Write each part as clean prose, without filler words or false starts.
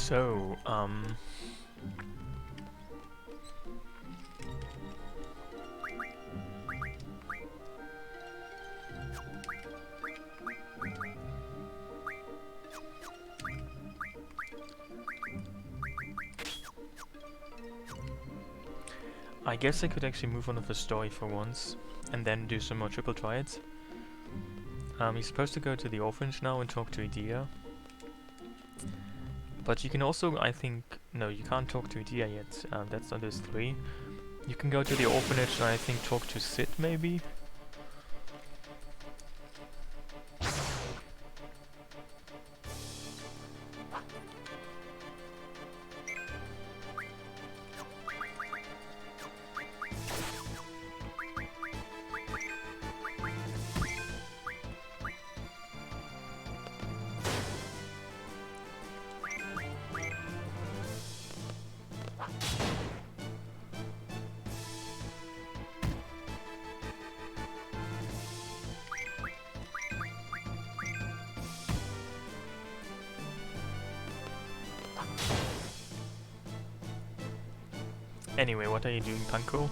So, I guess I could actually move on with the story for once, and then do some more triple triads. You're supposed to go to the Orphanage now and talk to Idea. But you can also, I think... No, you can't talk to Idea yet, that's on this 3. You can go to the Orphanage and I think talk to Sid, maybe? Anyway, what are you doing, Panko?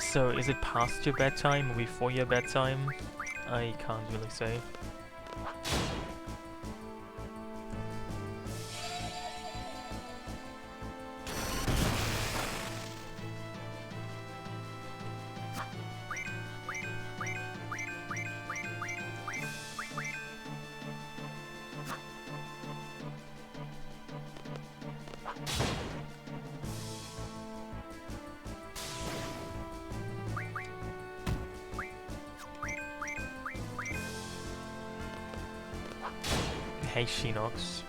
So, is it past your bedtime or before your bedtime? I can't really say. Hey, Shinox.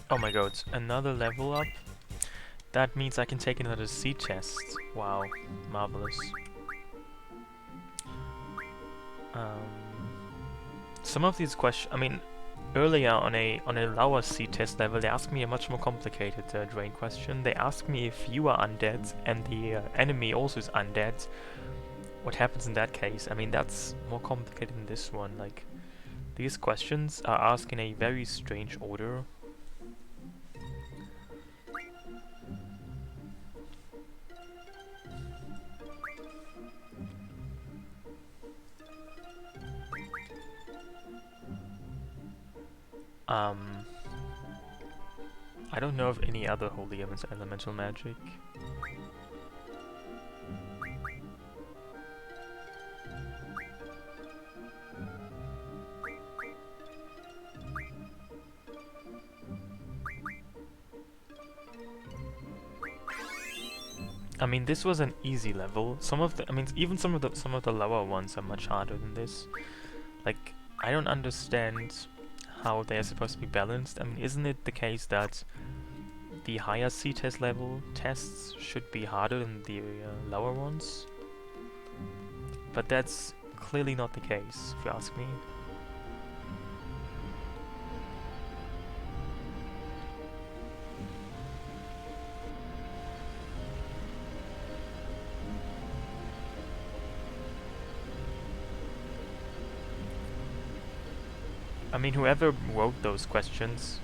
Oh my god, another level up? That means I can take another C test. Wow, marvelous. Some of these questions, I mean, earlier on a lower C test level, they asked me a much more complicated drain question. They asked me if you are undead and the enemy also is undead, what happens in that case? I mean, that's more complicated than this one. Like, these questions are asked in a very strange order. I don't know of any other holy elemental magic. I mean, this was an easy level. Some of the, I mean, even some of the lower ones are much harder than this. Like, I don't understand how they are supposed to be balanced. I mean, isn't it the case that the higher C test level tests should be harder than the lower ones? But that's clearly not the case, if you ask me. I mean, whoever wrote those questions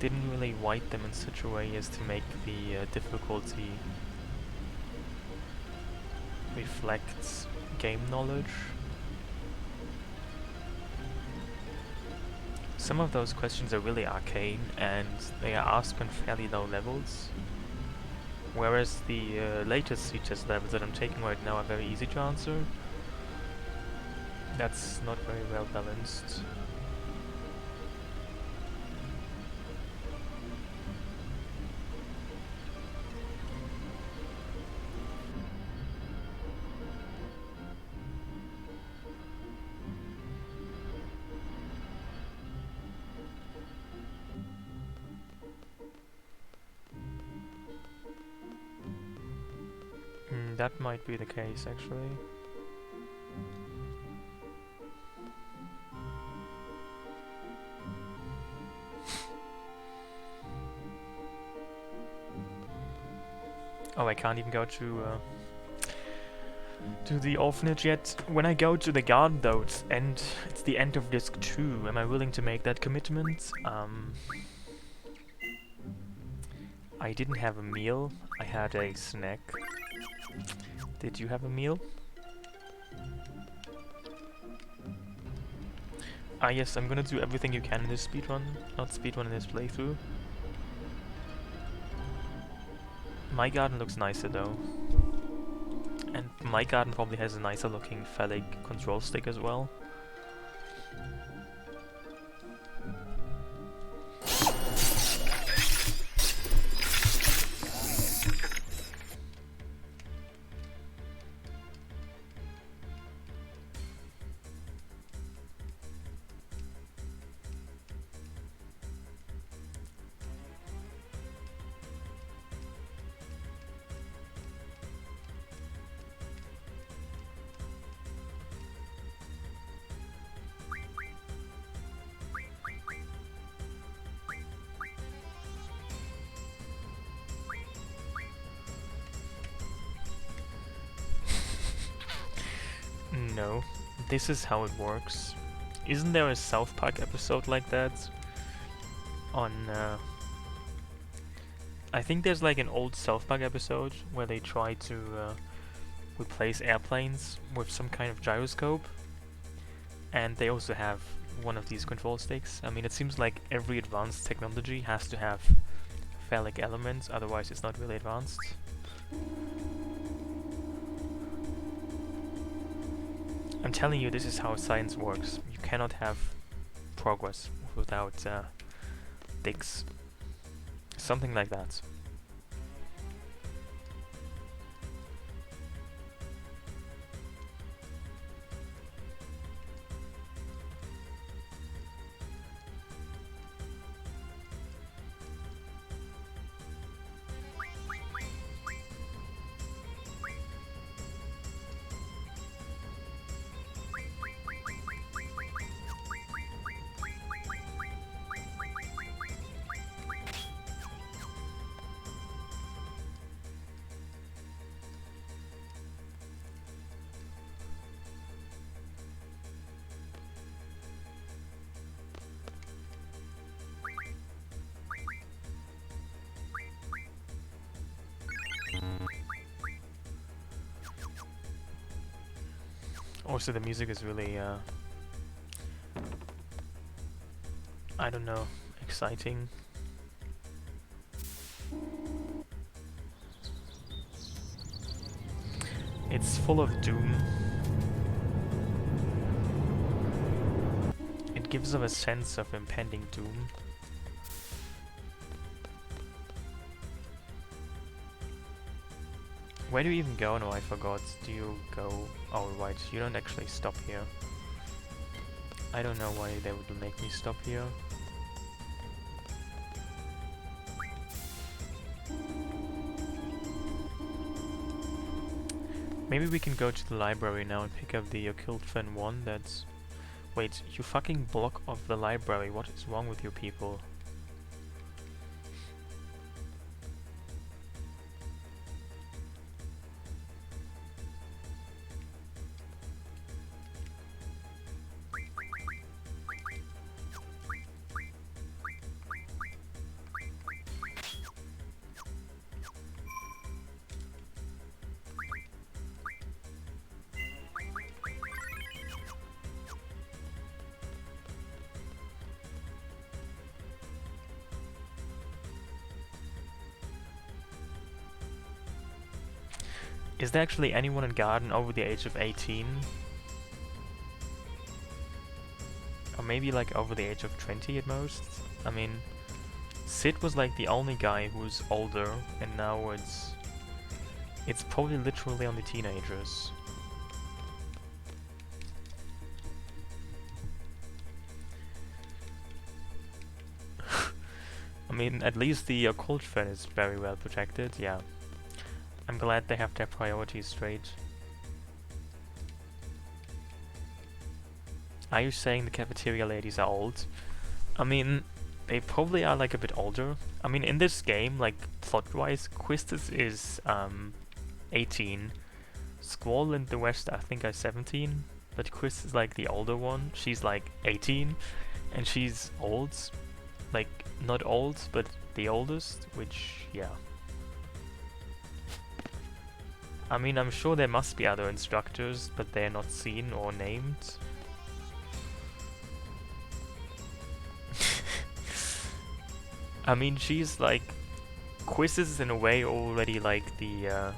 didn't really write them in such a way as to make the difficulty reflect game knowledge. Some of those questions are really arcane and they are asked on fairly low levels, whereas the latest C-test levels that I'm taking right now are very easy to answer. That's not very well balanced. That might be the case, actually. Oh, I can't even go to the orphanage yet. When I go to the garden, though, it's the end of disc 2. Am I willing to make that commitment? I didn't have a meal. I had a snack. Did you have a meal? Ah yes, I'm gonna do everything you can in this speedrun. Not speedrun in this playthrough. My garden looks nicer though. And my garden probably has a nicer looking phallic control stick as well. No, this is how it works. Isn't there a South Park episode like that? On, I think there's like an old South Park episode where they try to replace airplanes with some kind of gyroscope. And they also have one of these control sticks. I mean, it seems like every advanced technology has to have phallic elements, otherwise it's not really advanced. I'm telling you, this is how science works. You cannot have progress without dicks. Something like that. Also, the music is really, I don't know, exciting. It's full of doom. It gives them a sense of impending doom. Where do you even go? No, I forgot. Do you go... Oh, right, you don't actually stop here. I don't know why they would make me stop here. Maybe we can go to the library now and pick up the Occult Fen 1 that's... Wait, you fucking block off the library. What is wrong with you people? Is there actually anyone in Garden over the age of 18? Or maybe like over the age of 20 at most? I mean, Sid was like the only guy who was older, and now it's probably literally only teenagers. I mean, at least the Occult Fen is very well protected, yeah. I'm glad they have their priorities straight. Are you saying the cafeteria ladies are old? I mean, they probably are like a bit older. I mean, in this game, like plot-wise, Quistis is 18. Squall and the rest I think are 17. But Quist is like the older one. She's like 18. And she's old. Like, not old, but the oldest, which, yeah. I mean, I'm sure there must be other instructors, but they're not seen or named. I mean, she's like... Quiz is in a way already like the...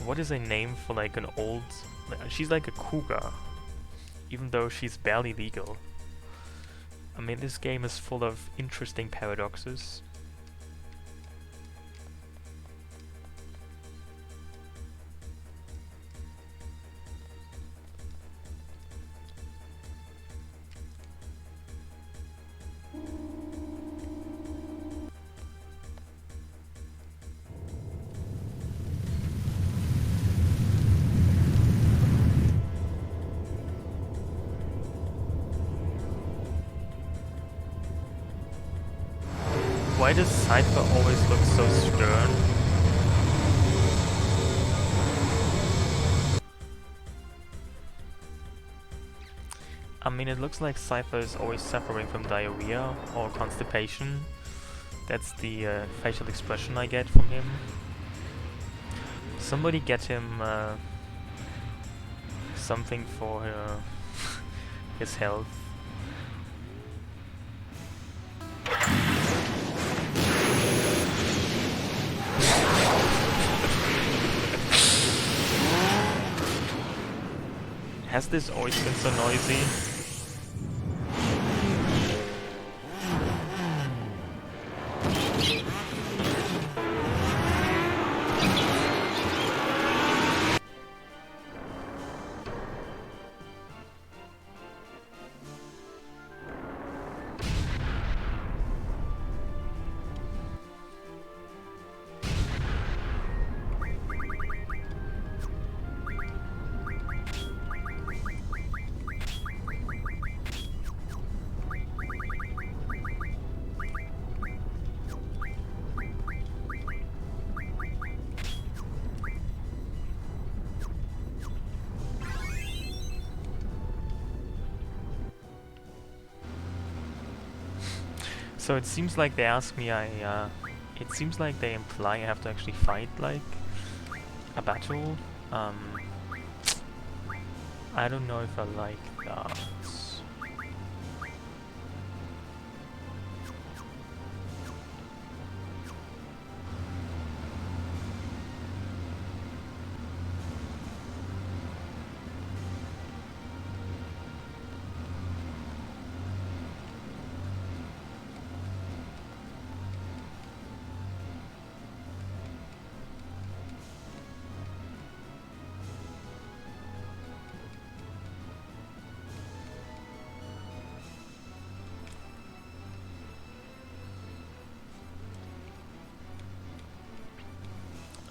what is a name for like an old... she's like a cougar. Even though she's barely legal. I mean, this game is full of interesting paradoxes. Why does Cypher always look so stern? I mean, it looks like Cypher is always suffering from diarrhea or constipation. That's the facial expression I get from him. Somebody get him something for his health. Has this always been so noisy? So it seems like they ask me, it seems like they imply I have to actually fight, like, a battle. I don't know if I like that.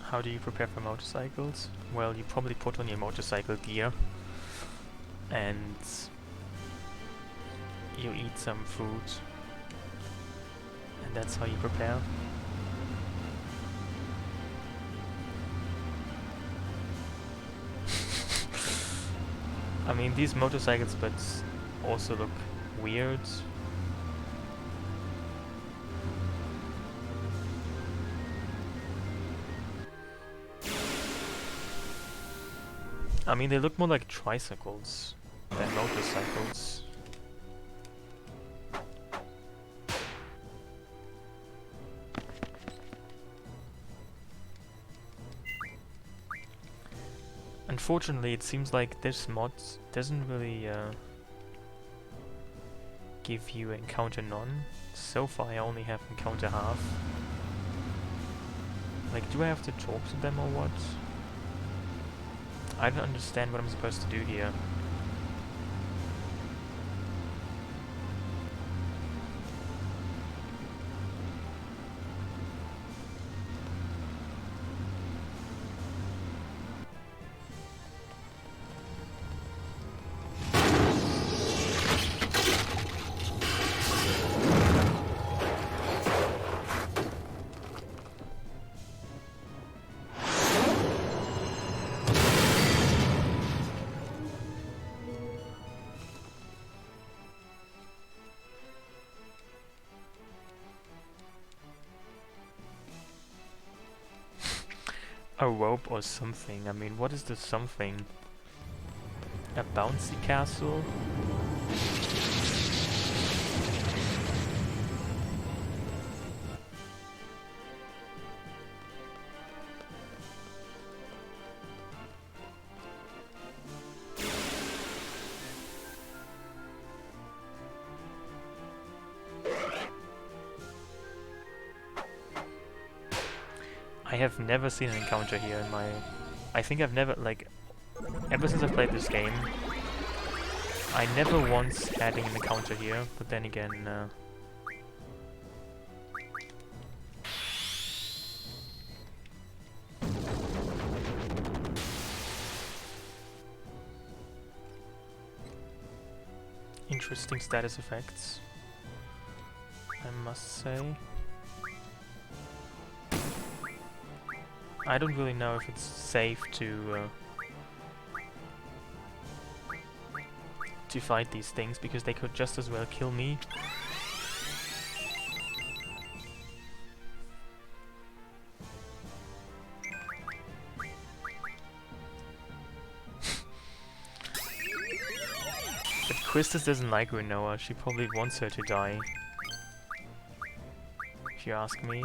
How do you prepare for motorcycles? Well, you probably put on your motorcycle gear and you eat some food, and that's how you prepare. I mean, these motorcycles but also look weird. I mean, they look more like tricycles than motorcycles. Unfortunately, it seems like this mod doesn't really give you encounter none. So far, I only have encounter half. Like, do I have to talk to them or what? I don't understand what I'm supposed to do here. a rope or something. I mean, what is the something? A bouncy castle? I have never seen an encounter here in my... I think I've never, like, ever since I've played this game, I never once adding an encounter here, but then again, interesting status effects, I must say. I don't really know if it's safe to fight these things, because they could just as well kill me. But Quistis doesn't like Rinoa, she probably wants her to die, if you ask me.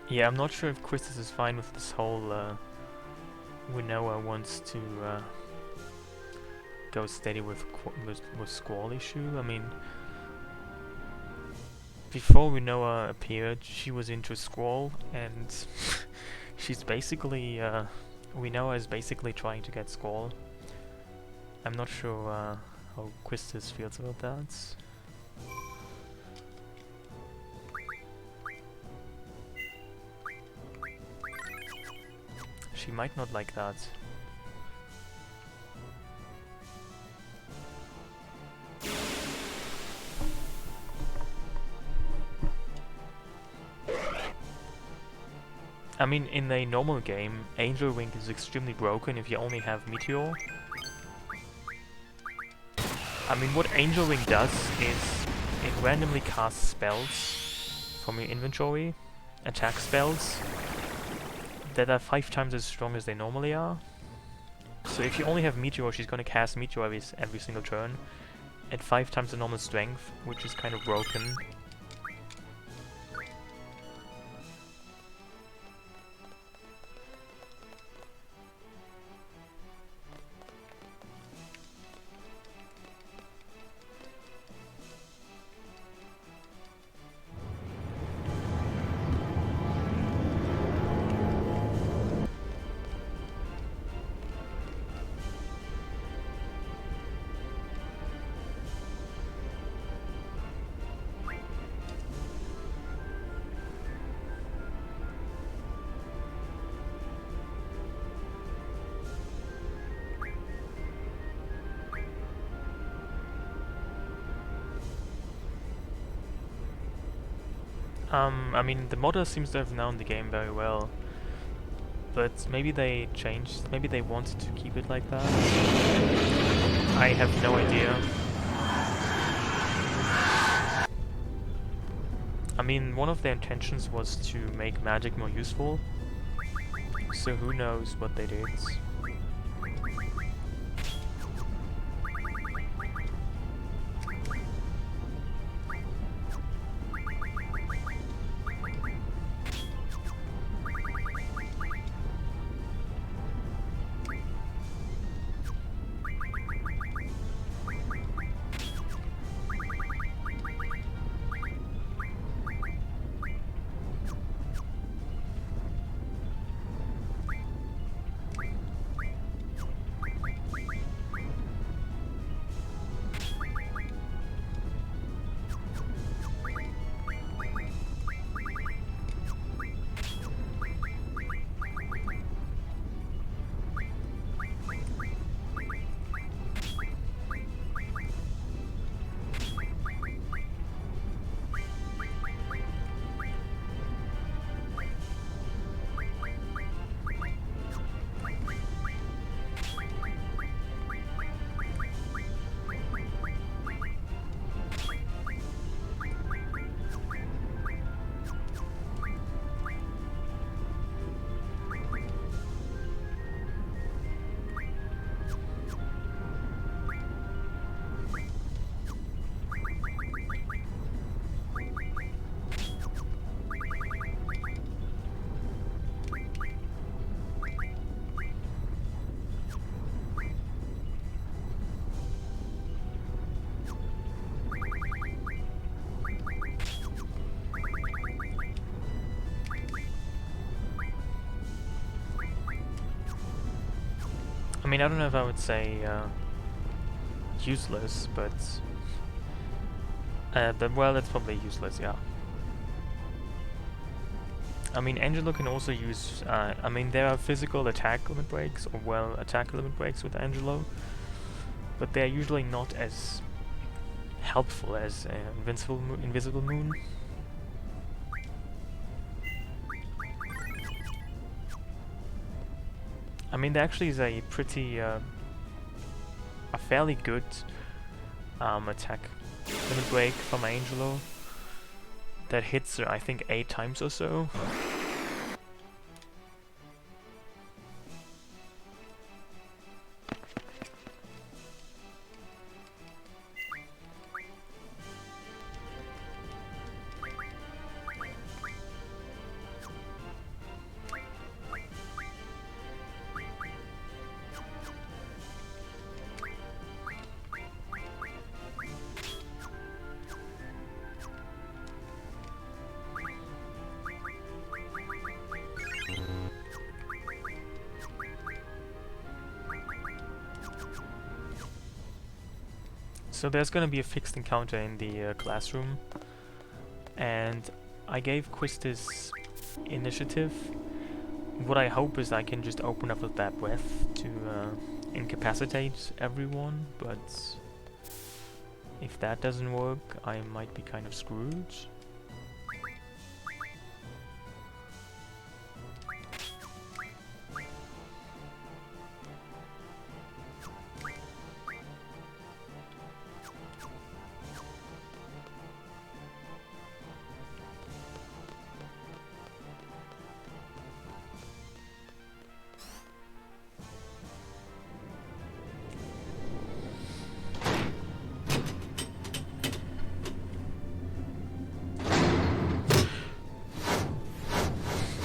Yeah, I'm not sure if Quistis is fine with this whole Rinoa wants to go steady with Squall issue. I mean, before Rinoa appeared, she was into Squall, and she's basically Rinoa is basically trying to get Squall. I'm not sure how Quistis feels about that. She might not like that. I mean, in a normal game, Angel Wing is extremely broken if you only have Meteor. I mean, what Angel Wing does is it randomly casts spells from your inventory, attack spells, that are 5 times as strong as they normally are. So if you only have Meteor, she's gonna cast Meteor every single turn at 5 times the normal strength, which is kind of broken. I mean, the modder seems to have known the game very well, but maybe they changed, maybe they wanted to keep it like that. I have no idea. I mean, one of their intentions was to make magic more useful, so who knows what they did. mean, I don't know if I would say useless, but well, it's probably useless, yeah. I mean, Angelo can also use, I mean, there are physical attack limit breaks, or well, attack limit breaks with Angelo, but they're usually not as helpful as Invisible Moon. I mean, there actually is a pretty, a fairly good attack limit break from Angelo that hits, I think, 8 times or so. So there's gonna be a fixed encounter in the classroom, and I gave Quistis initiative. What I hope is I can just open up with that breath to incapacitate everyone, but if that doesn't work, I might be kind of screwed.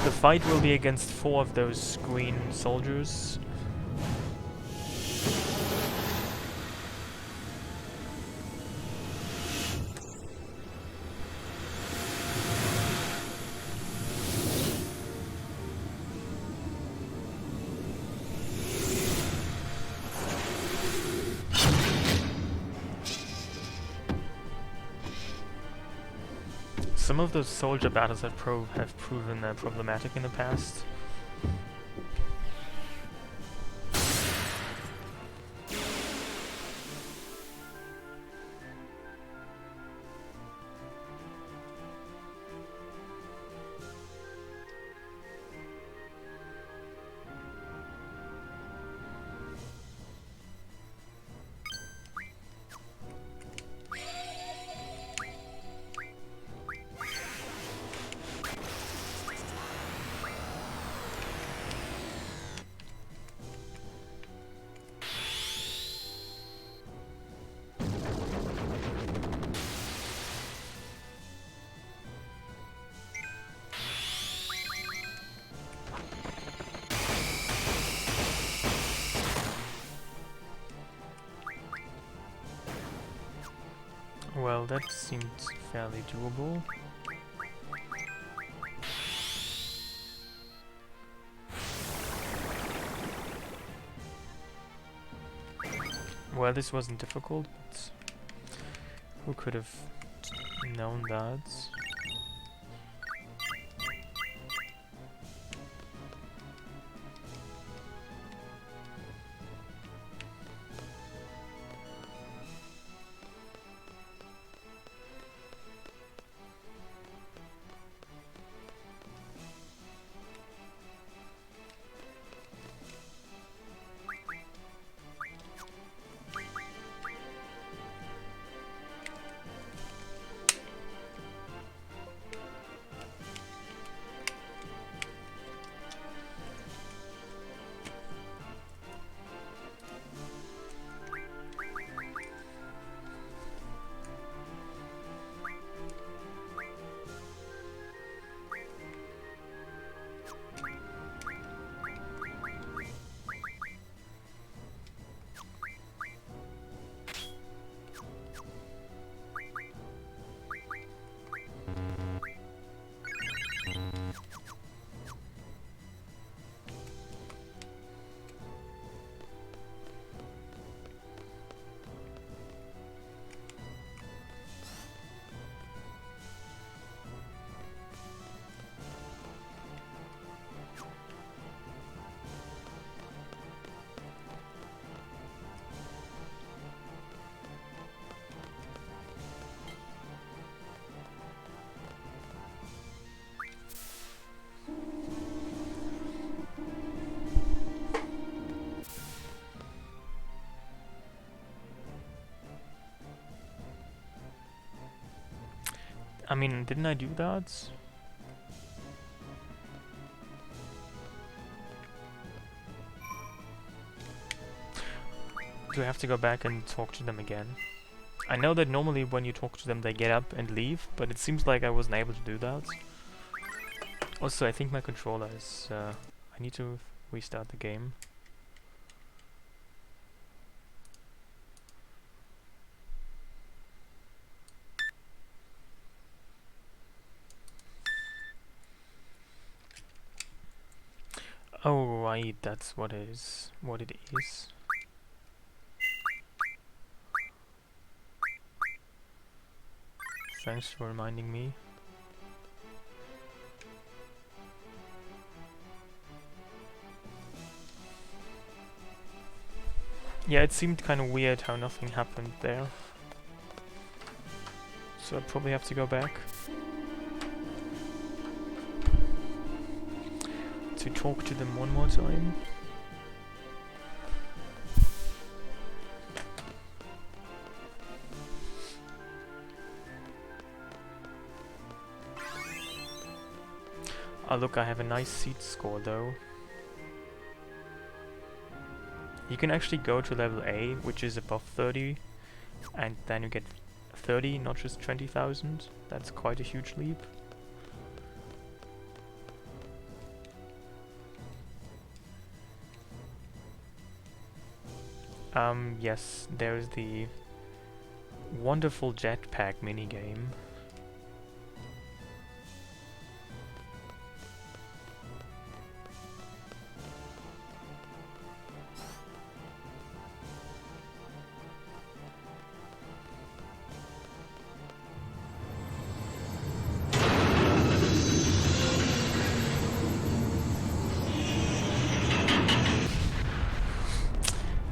The fight will be against 4 of those green soldiers. Some of those soldier battles have proven problematic in the past. Well, that seemed fairly doable. Well, this wasn't difficult, but who could have known that? I mean, didn't I do that? Do I have to go back and talk to them again? I know that normally when you talk to them they get up and leave, but it seems like I wasn't able to do that. Also, I think my controller is... I need to restart the game. Oh right, that's what it is. Thanks for reminding me. Yeah, it seemed kind of weird how nothing happened there. So I'd probably have to go back to talk to them one more time. Oh look, I have a nice seed score though. You can actually go to level A, which is above 30, and then you get 30, not just 20,000. That's quite a huge leap. Yes, there's the wonderful jetpack minigame.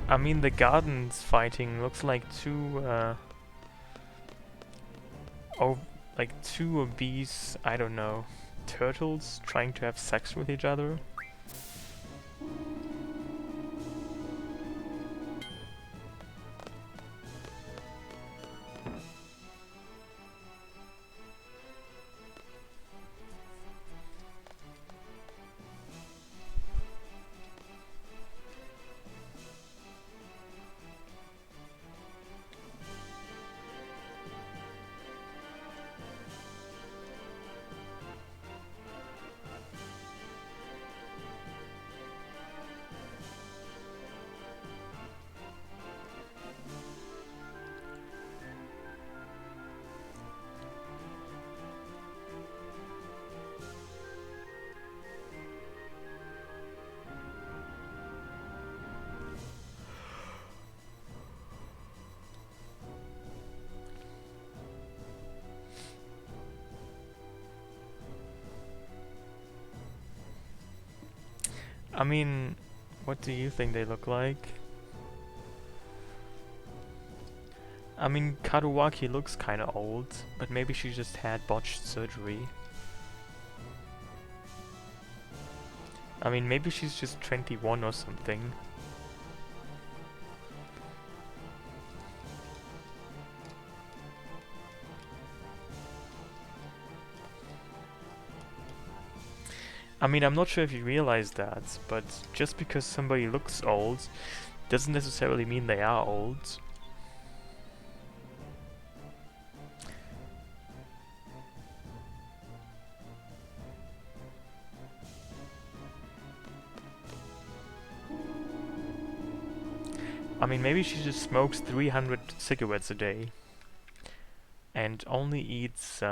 I mean, the gardens fighting looks like two of these, I don't know, turtles trying to have sex with each other. I mean, what do you think they look like? I mean, Karuaki looks kinda old, but maybe she just had botched surgery. I mean, maybe she's just 21 or something. I mean, I'm not sure if you realize that, but just because somebody looks old doesn't necessarily mean they are old. I mean, maybe she just smokes 300 cigarettes a day and only eats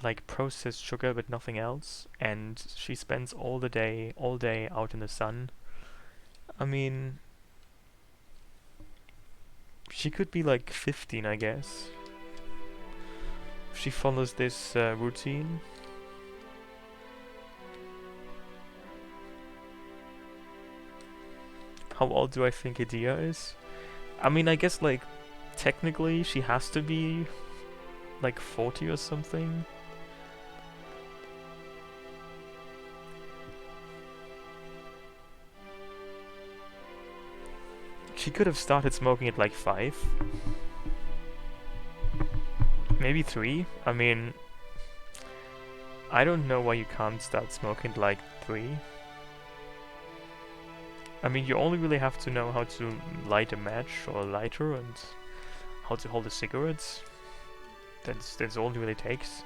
like processed sugar but nothing else, and she spends all day out in the sun. I mean, she could be like 15, I guess, if she follows this routine. How old do I think Idea is? I mean, I guess like technically she has to be like 40 or something. She could have started smoking at like 5. Maybe 3? I mean, I don't know why you can't start smoking like 3. I mean, you only really have to know how to light a match or a lighter and how to hold a cigarette. That's all it really takes.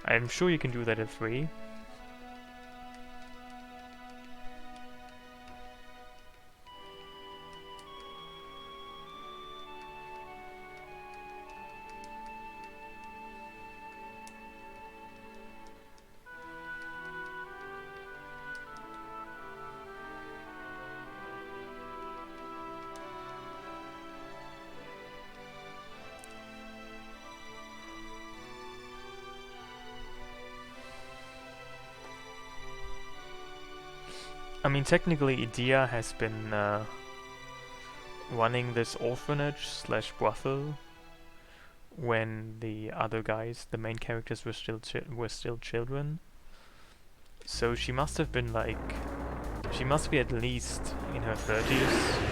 I'm sure you can do that at 3. I mean, technically, Idea has been running this orphanage slash brothel when the other guys, the main characters, were still children. So she must have been like, she must be at least in her 30s.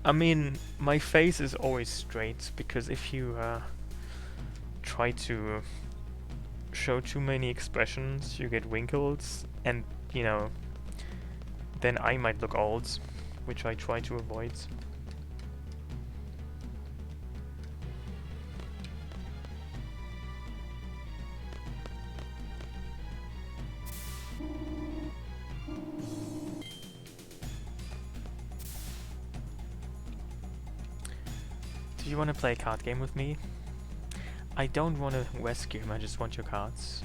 I mean, my face is always straight because if you try to show too many expressions, you get wrinkles, and you know, then I might look old, which I try to avoid. Do you want to play a card game with me? I don't want to rescue him, I just want your cards.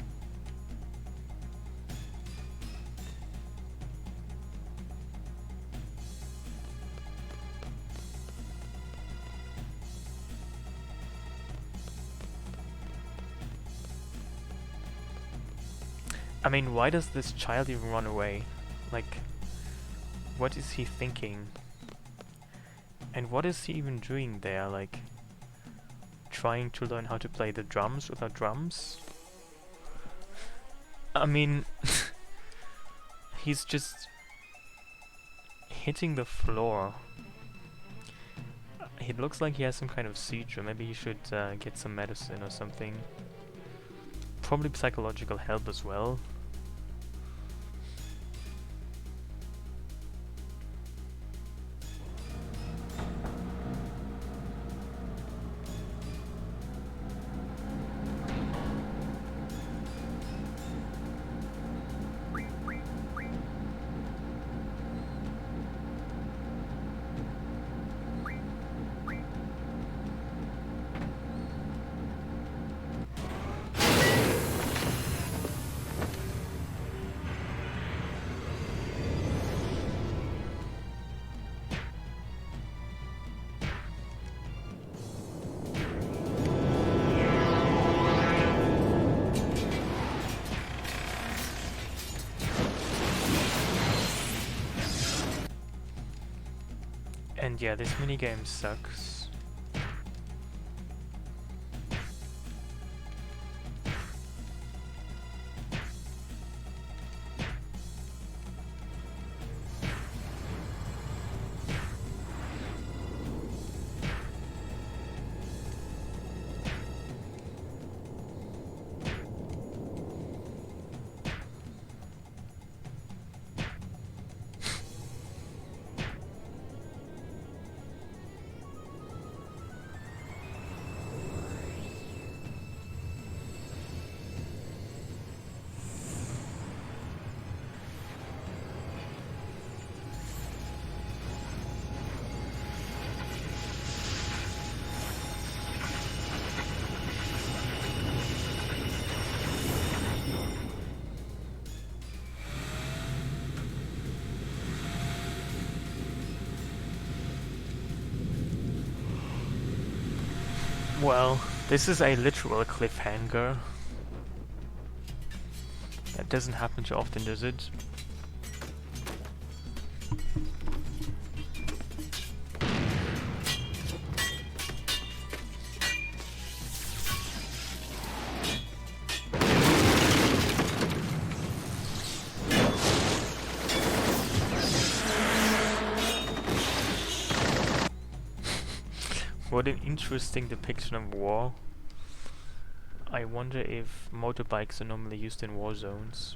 I mean, why does this child even run away? Like, what is he thinking? And what is he even doing there? Like, trying to learn how to play the drums without drums? I mean, he's just hitting the floor. It looks like he has some kind of seizure. Maybe he should get some medicine or something. Probably psychological help as well. And yeah, this minigame sucks. Well, this is a literal cliffhanger. That doesn't happen too often, does it? what an interesting depiction of war. I wonder if motorbikes are normally used in war zones.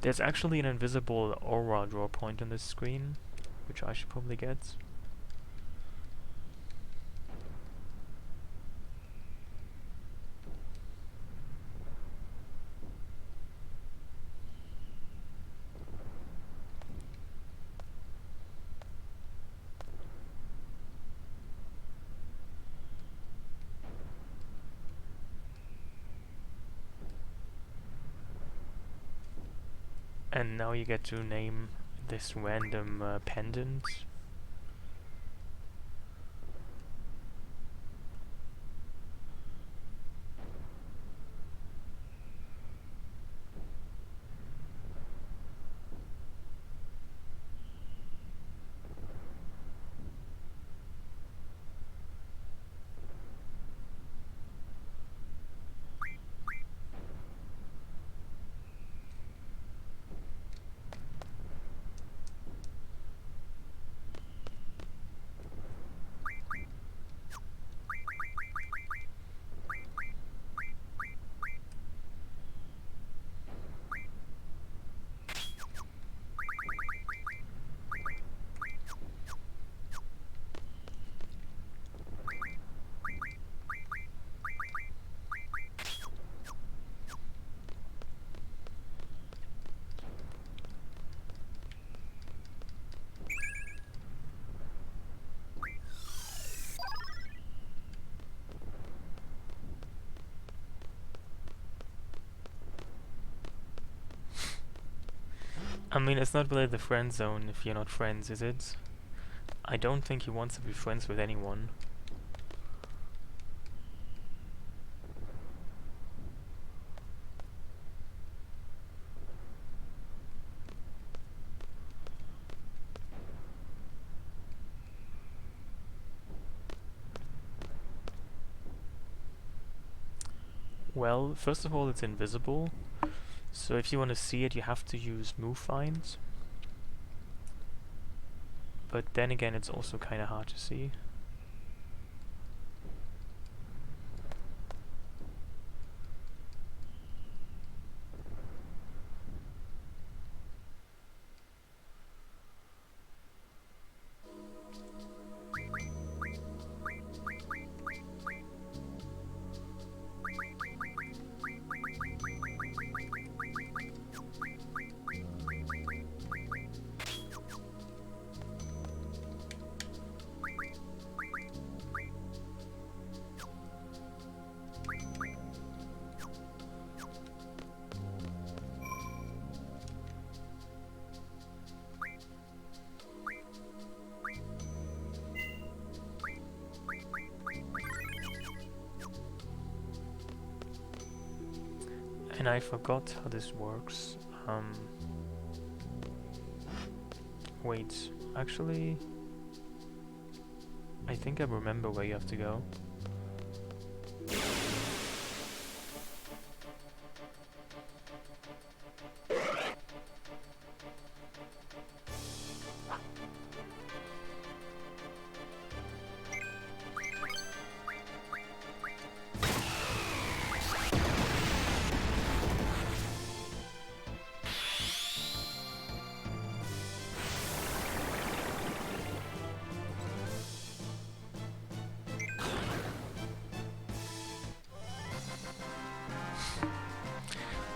There's actually an invisible aura draw point on this screen, which I should probably get. And now you get to name this random pendant. I mean, it's not really the friend zone if you're not friends, is it? I don't think he wants to be friends with anyone. Well, first of all, it's invisible. So if you want to see it, you have to use move find. But then again, it's also kind of hard to see. And I forgot how this works. Wait, actually, I think I remember where you have to go.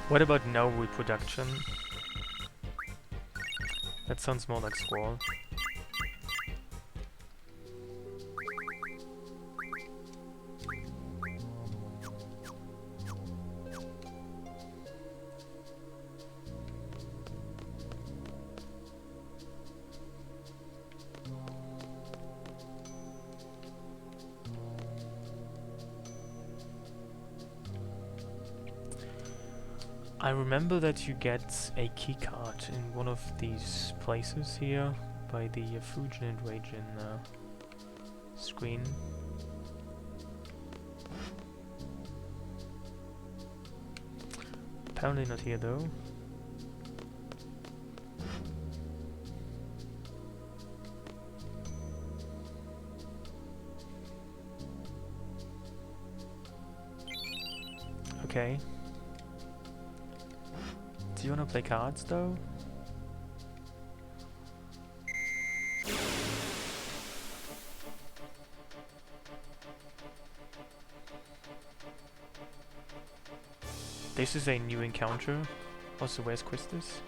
What about no reproduction? That sounds more like Squall. I remember that you get a keycard in one of these places here by the Fusion and Raging screen. Apparently not here though. Okay. Do you wanna play cards though? This is a new encounter. Also, where's Quistis?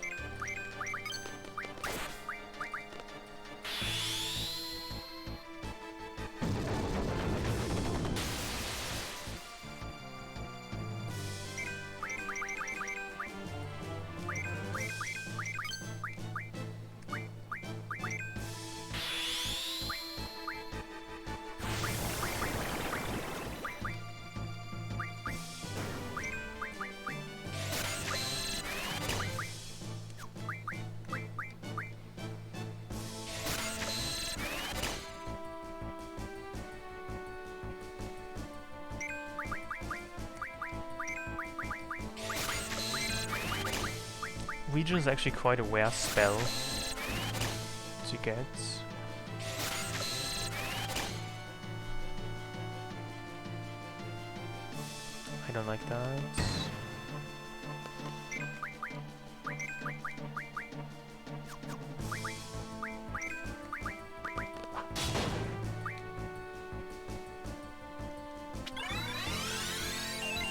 Region is actually quite a rare spell to get. I don't like that.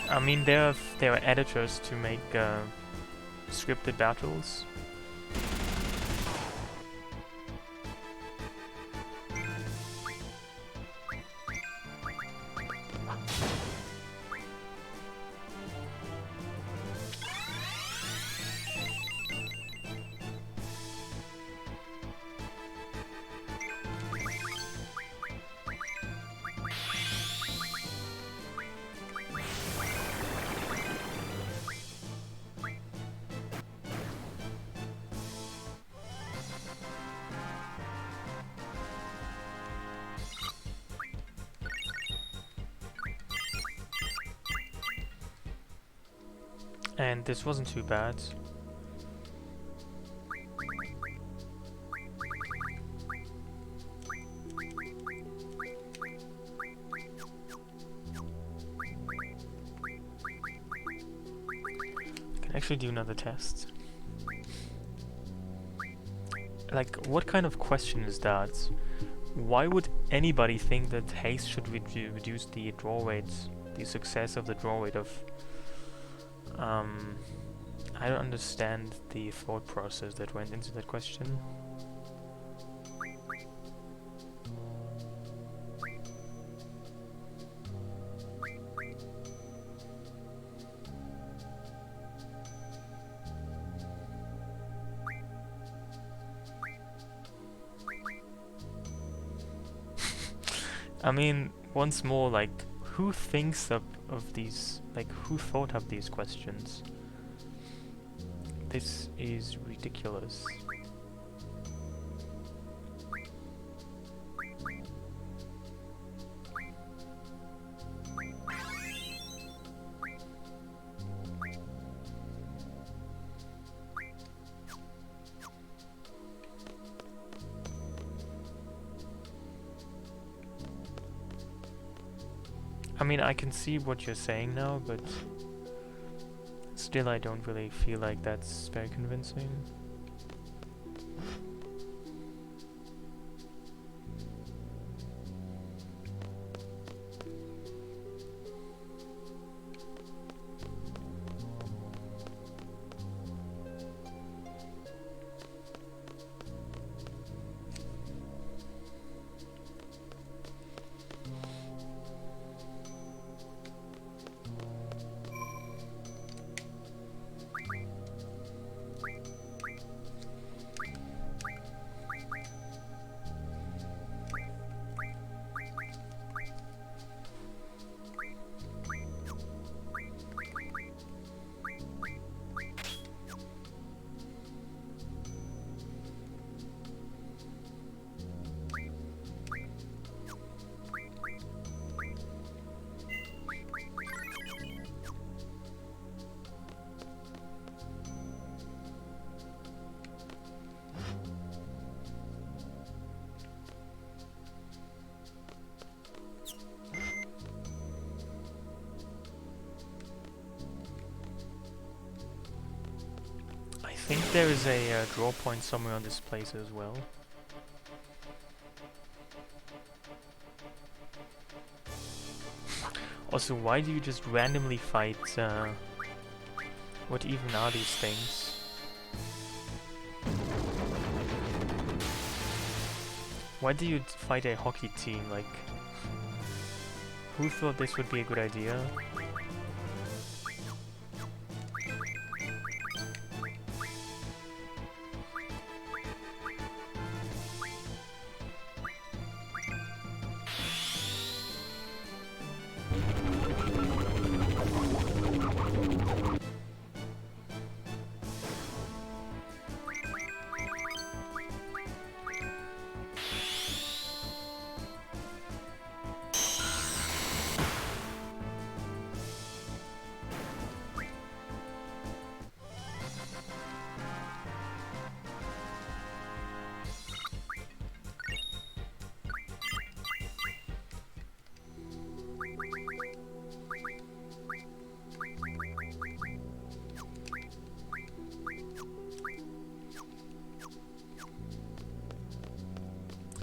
I mean, there are editors to make scripted battles. And this wasn't too bad. I can actually do another test. Like, what kind of question is that? Why would anybody think that haste should reduce the draw rate, the success of the draw rate of... I don't understand the thought process that went into that question. I mean, once more, like, who thinks of these, like, who thought up these questions? This is ridiculous. I mean, I can see what you're saying now, but still I don't really feel like that's very convincing. think there is a draw point somewhere on this place as well. Also, why do you just randomly fight, what even are these things? Why do you fight a hockey team? Like, who thought this would be a good idea?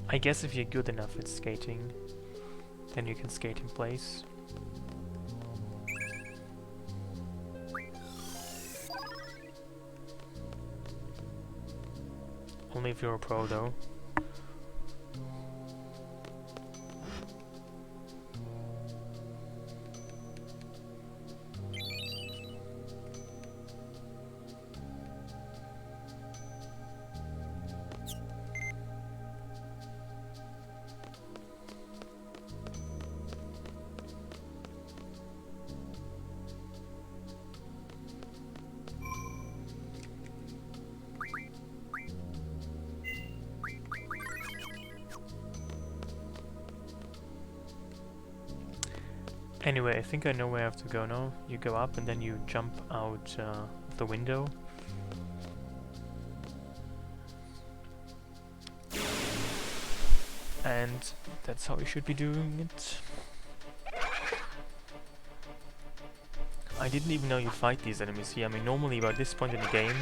I guess if you're good enough at skating, then you can skate in place. Only if you're a pro though. Anyway, I think I know where I have to go now. You go up and then you jump out of the window. And that's how you should be doing it. I didn't even know you fight these enemies here. I mean, normally by this point in the game,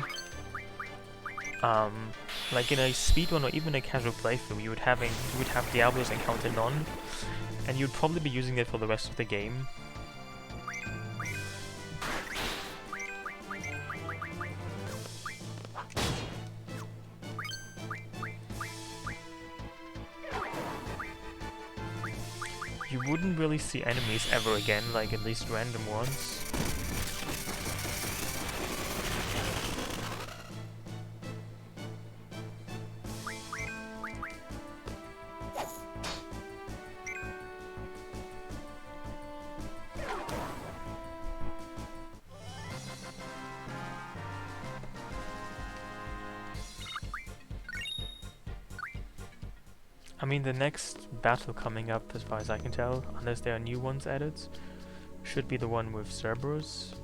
like in a speedrun or even a casual playthrough, you would have Diablo's encounter none, and you'd probably be using it for the rest of the game. You wouldn't really see enemies ever again, like at least random ones. I mean, the next battle coming up, as far as I can tell, unless there are new ones added, should be the one with Cerberus.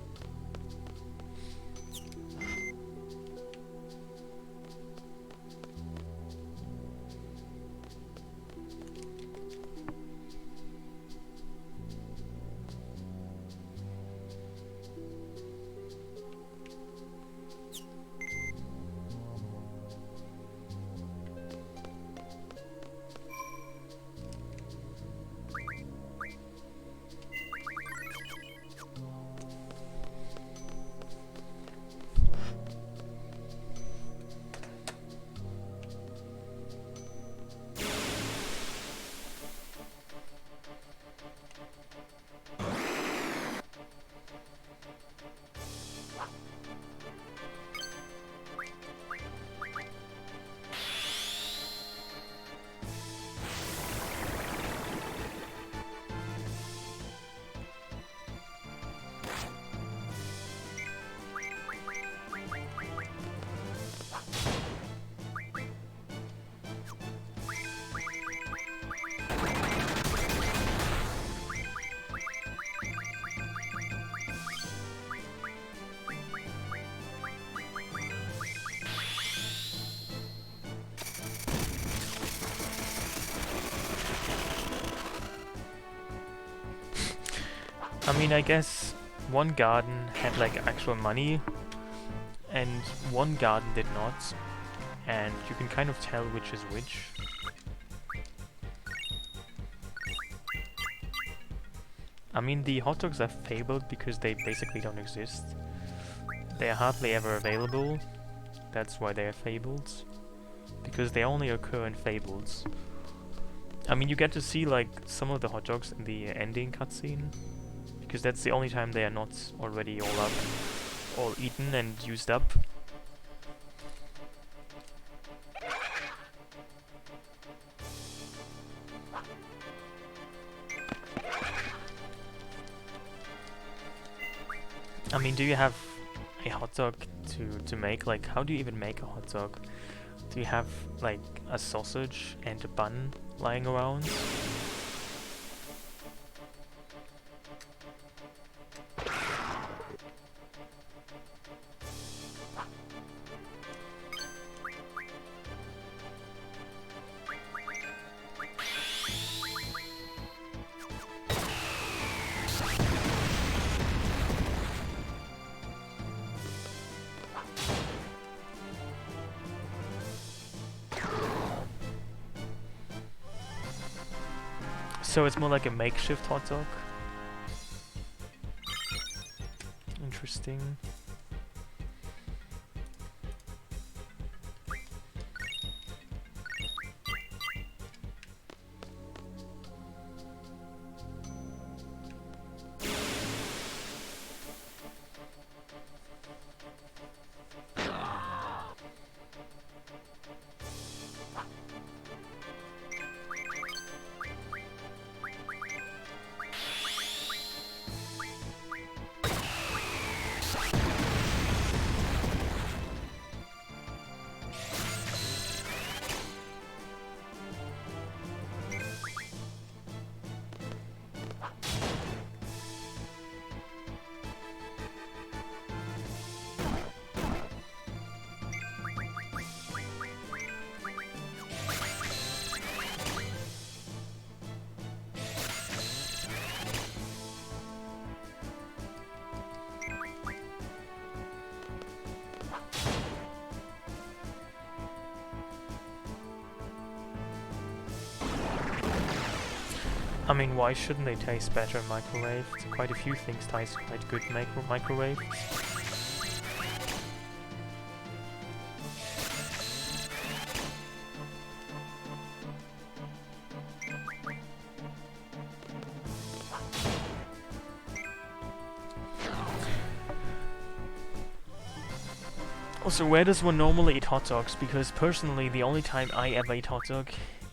I mean, I guess one garden had like actual money, and one garden did not, and you can kind of tell which is which. I mean, the hot dogs are fabled because they basically don't exist. They are hardly ever available. That's why they are fabled. Because they only occur in fables. I mean, you get to see like some of the hot dogs in the ending cutscene. Because that's the only time they are not already all up, all eaten and used up. I mean, do you have a hot dog to make? Like, how do you even make a hot dog? Do you have, like, a sausage and a bun lying around? So it's more like a makeshift hot dog? Interesting. I mean, why shouldn't they taste better in microwave? Quite a few things taste quite good in microwave. Also, where does one normally eat hot dogs? Because personally, the only time I ever eat hot dog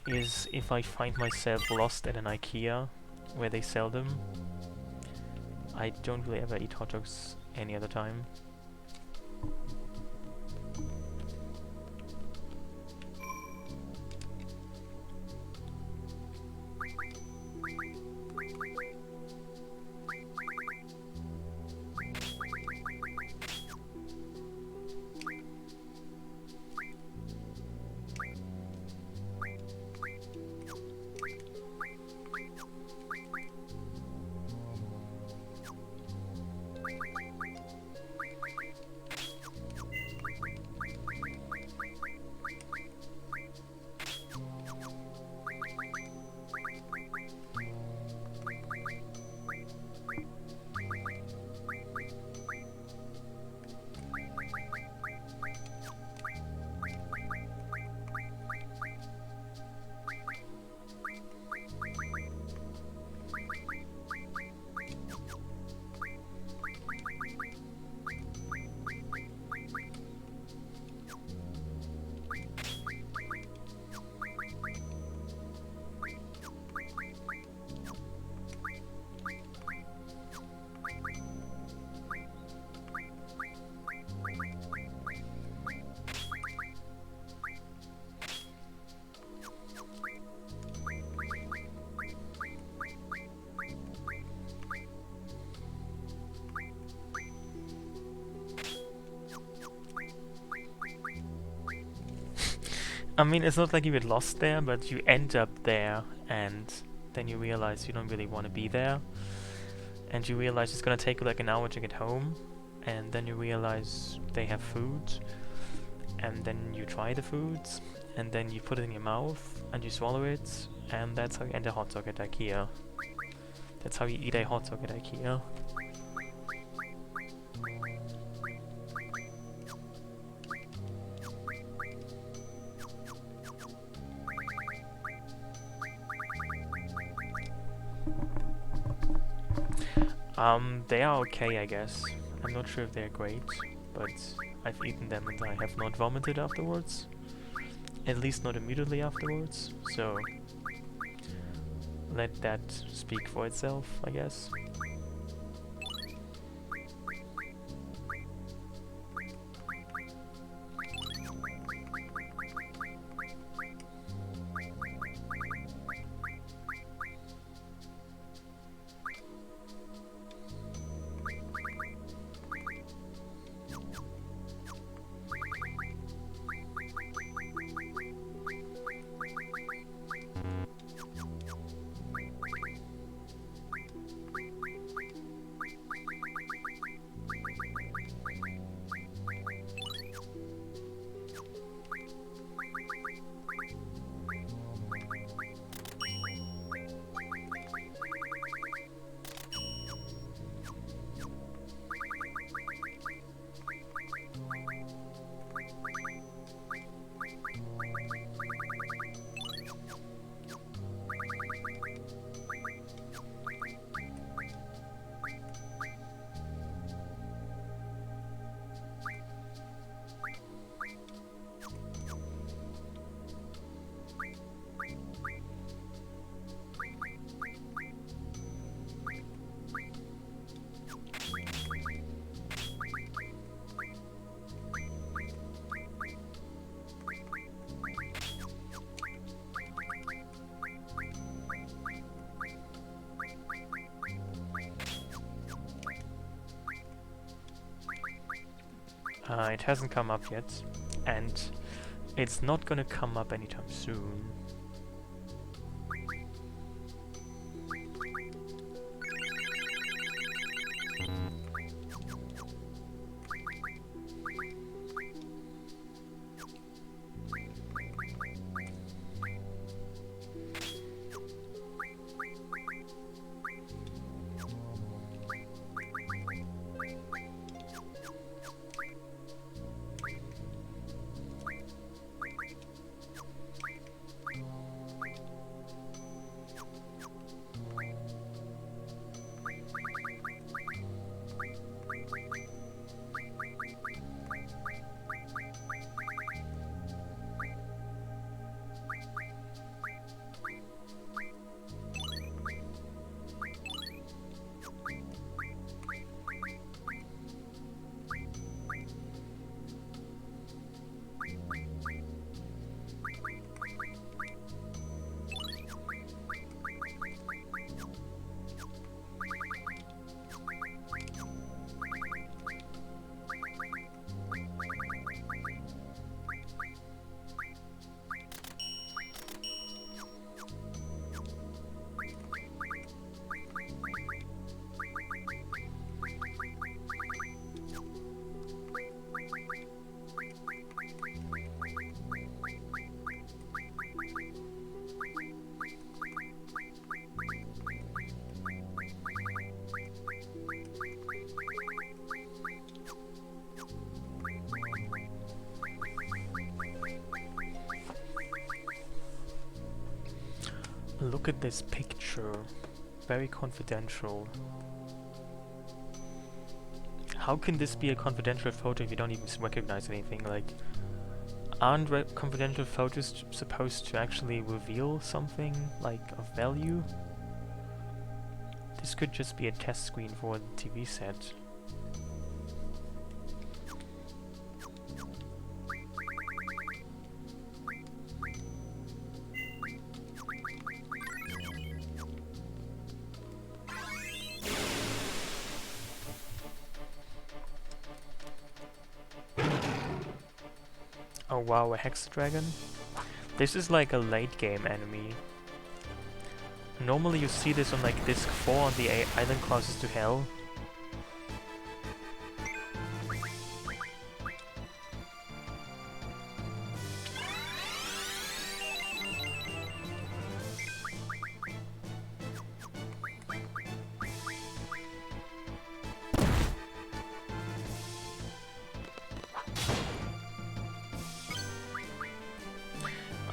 is if I find myself lost at an IKEA where they sell them. I don't really ever eat hot dogs any other time. I mean, it's not like you get lost there, but you end up there, and then you realize you don't really want to be there. And you realize it's gonna take you like an hour to get home. and then you realize they have food, and then you try the foods, and then you put it in your mouth, and you swallow it, and that's how you end a hot dog at IKEA. That's how you eat a hot dog at IKEA. They are okay, I guess. I'm not sure if they're great, but I've eaten them and I have not vomited afterwards. At least not immediately afterwards, so let that speak for itself, I guess. It hasn't come up yet, and it's not gonna come up anytime soon. Look at this picture. Very confidential. How can this be a confidential photo if you don't even recognize anything? Like, aren't confidential photos supposed to actually reveal something, like, of value? This could just be a test screen for a TV set. Oh wow, a Hex Dragon? This is like a late game enemy. Normally you see this on like disc 4 on the island closest to hell.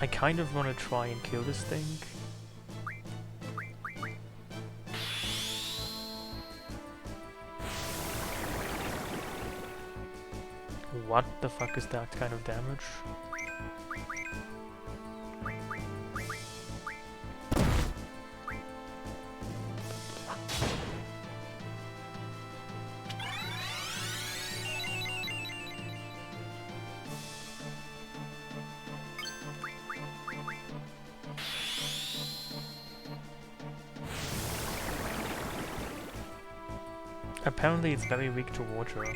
I kind of want to try and kill this thing. What the fuck is that kind of damage? Apparently it's very weak to water.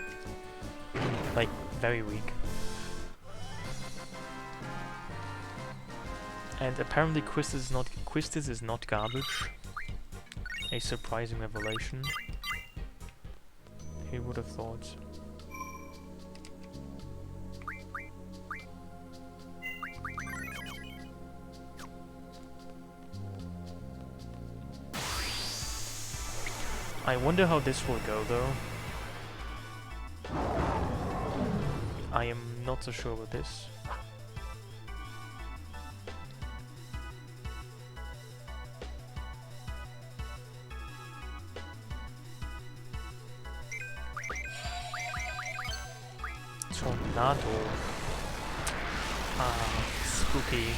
Like, very weak. And apparently Quistis is not garbage. A surprising revelation. Who would have thought? I wonder how this will go though. I am not so sure with this. Tornado. Ah, spooky.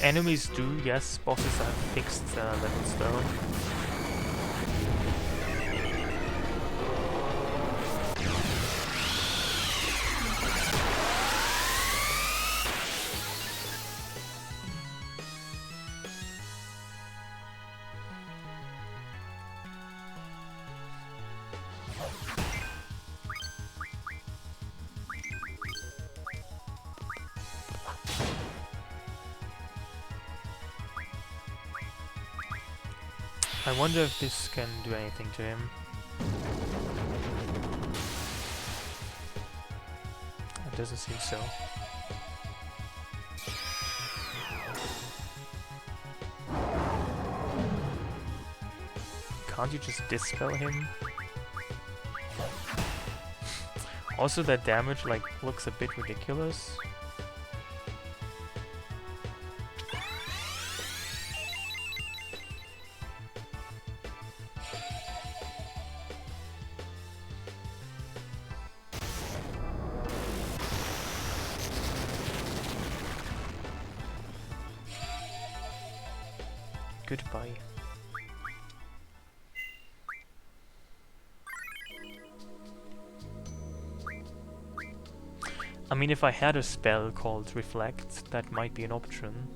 Enemies do, yes, bosses have fixed levels though. I wonder if this can do anything to him. It doesn't seem so. Can't you just dispel him? Also that damage like looks a bit ridiculous. Goodbye. I mean, if I had a spell called Reflect, that might be an option.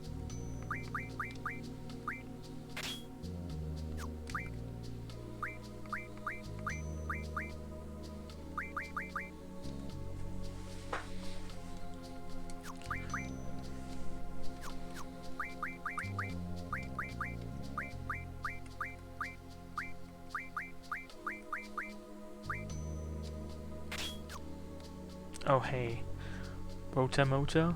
Oh hey, Rota Mota?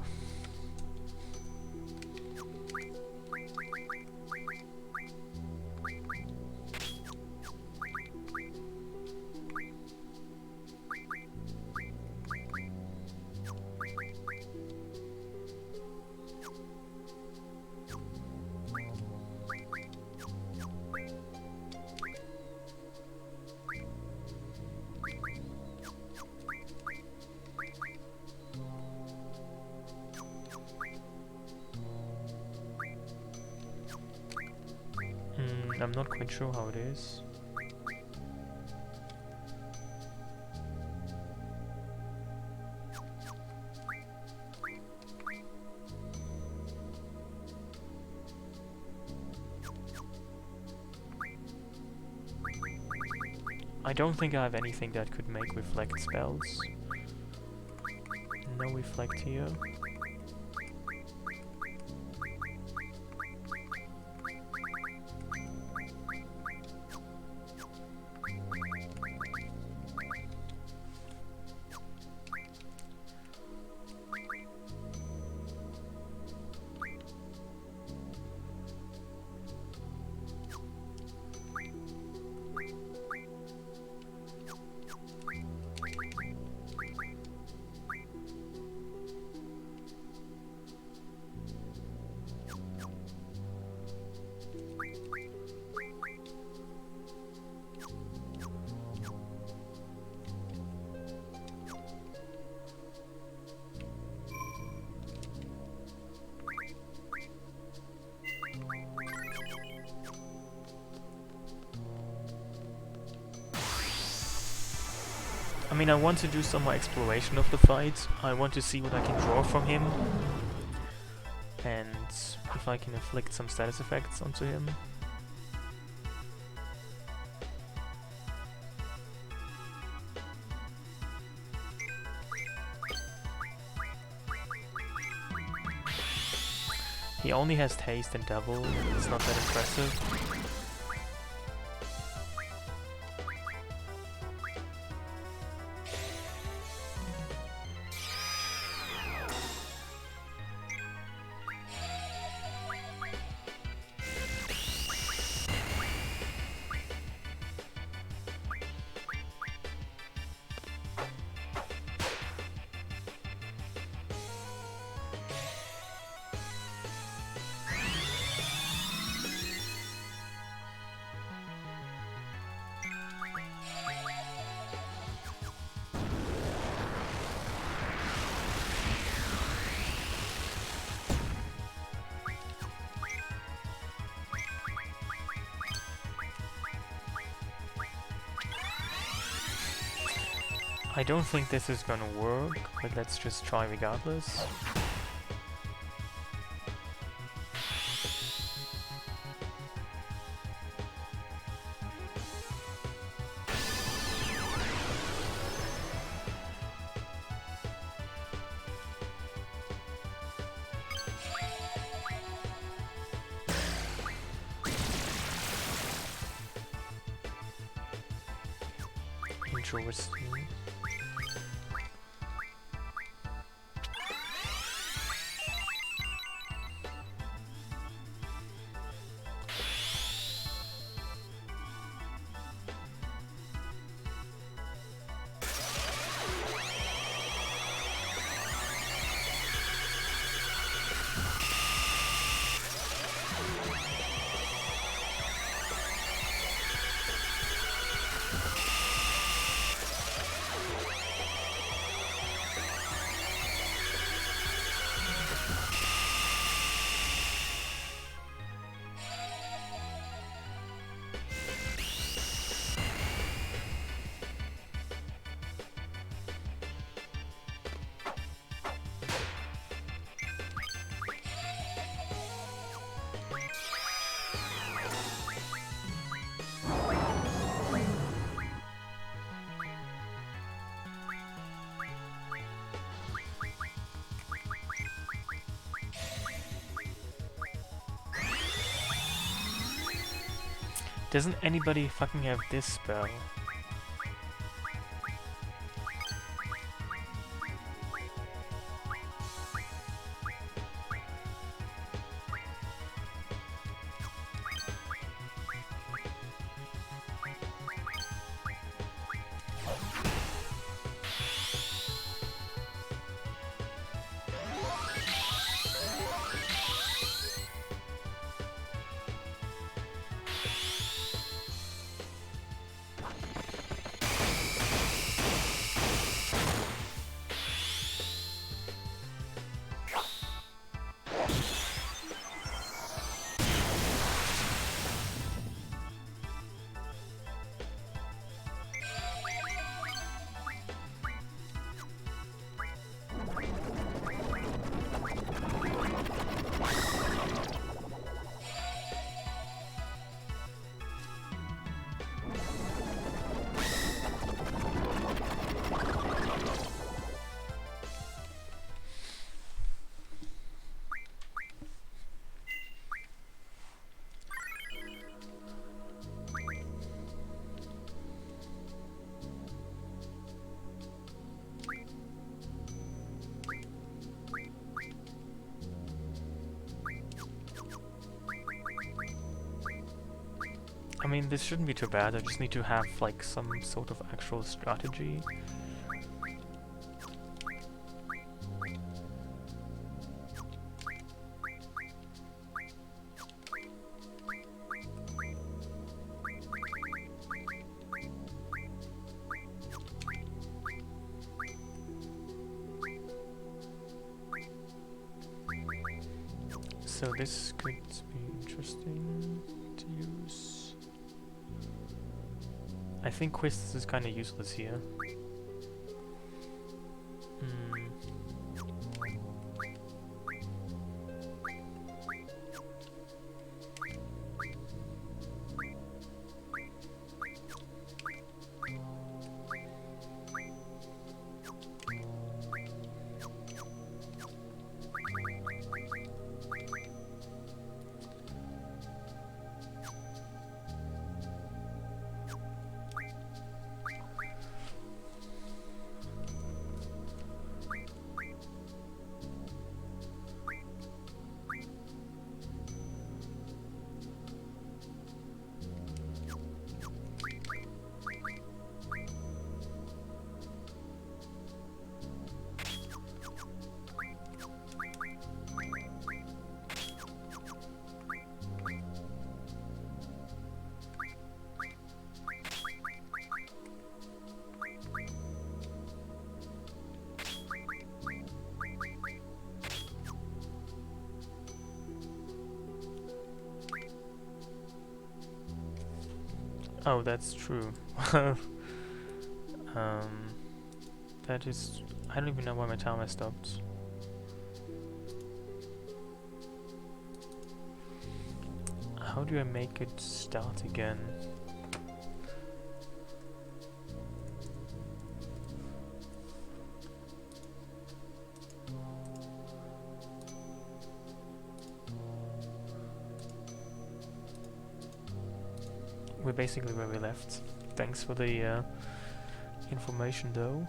I'm not quite sure how it is. I don't think I have anything that could make reflect spells. No reflect here. mean, I want to do some more exploration of the fight. I want to see what I can draw from him. And if I can inflict some status effects onto him. He only has Haste and Devil. It's not that impressive. I don't think this is gonna work, but let's just try regardless. Interesting. Doesn't anybody fucking have this spell? I mean, this shouldn't be too bad. I just need to have like some sort of actual strategy. So this could be interesting to use. I think Quistis is kind of useless here. Oh, that's true. That is... I don't even know why my timer stopped. How do I make it start again? We're basically where we left. Thanks for the information though.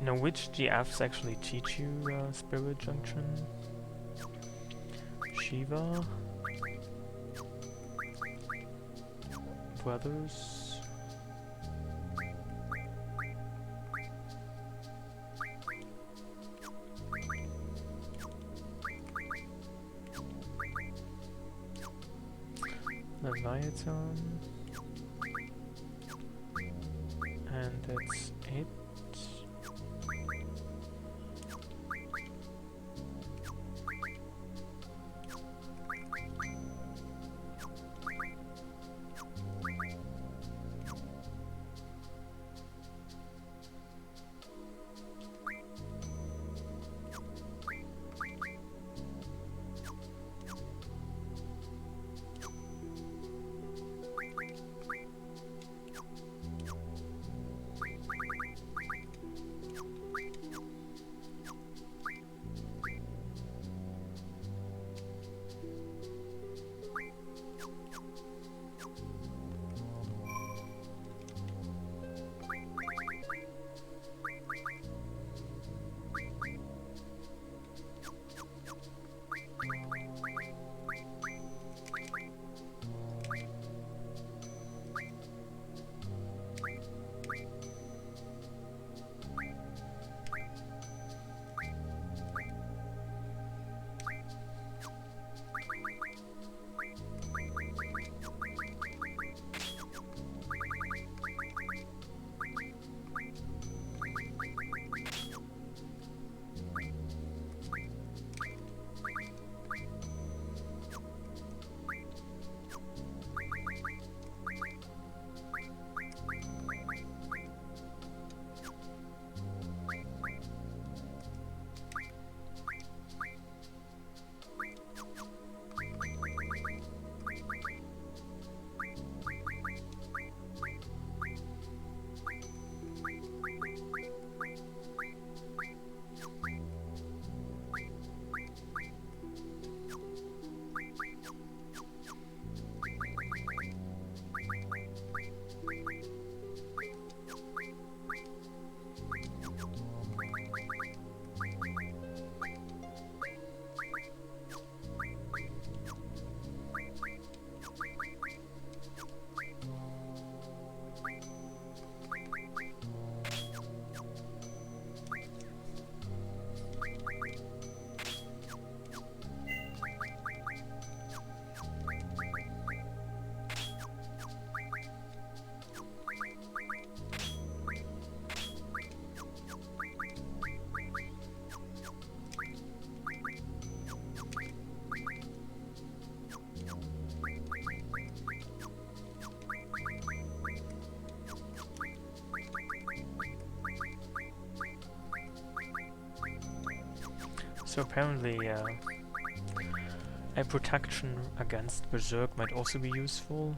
Now, which GFs actually teach you Spirit Junction? Shiva? Brothers? Leviathan? And that's it. So apparently a protection against Berserk might also be useful.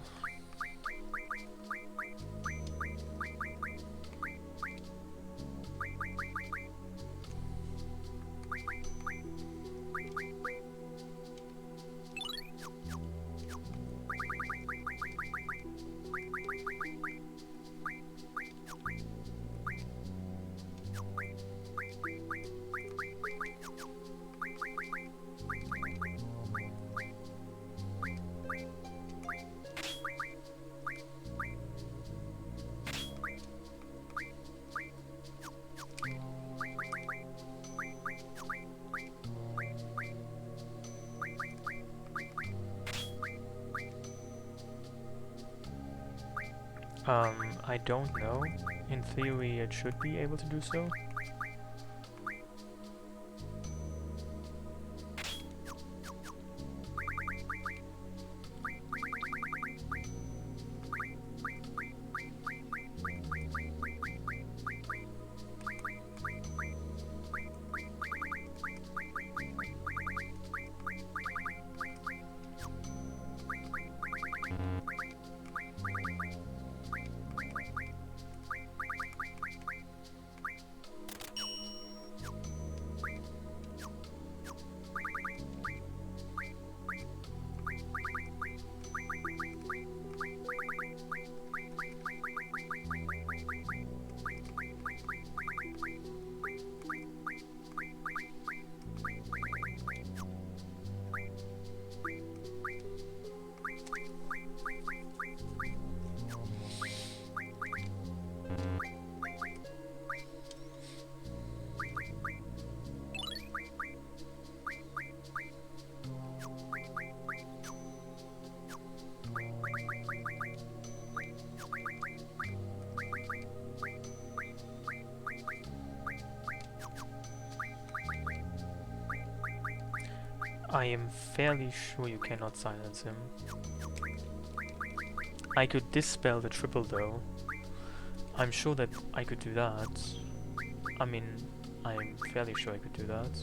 I don't know. In theory, it should be able to do so. I am fairly sure you cannot silence him. I could dispel the triple though. I'm sure that I could do that. I mean, I'm fairly sure I could do that.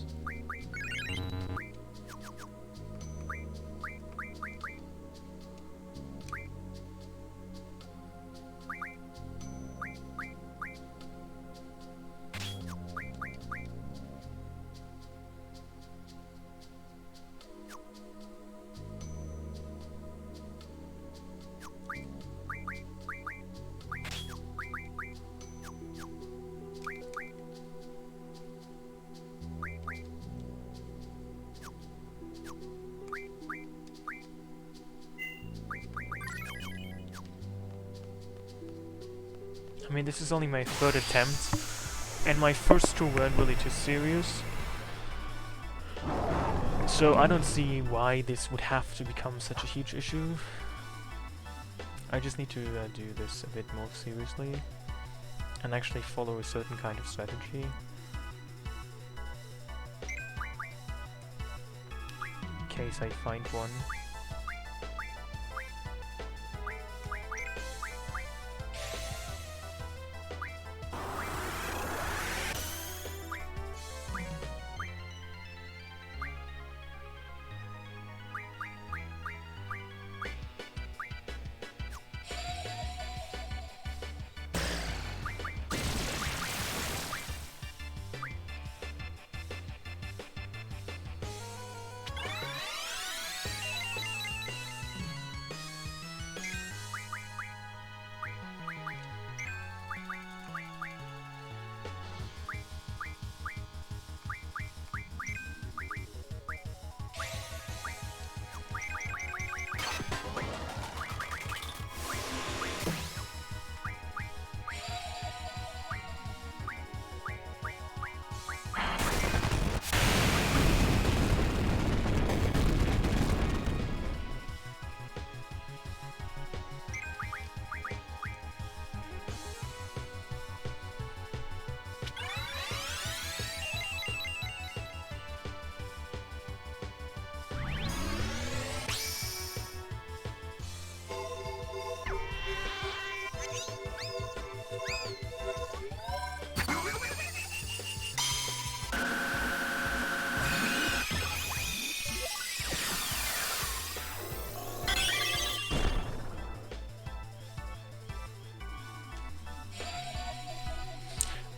I mean, this is only my third attempt, and my first two weren't really too serious. So I don't see why this would have to become such a huge issue. I just need to do this a bit more seriously, and actually follow a certain kind of strategy. In case I find one.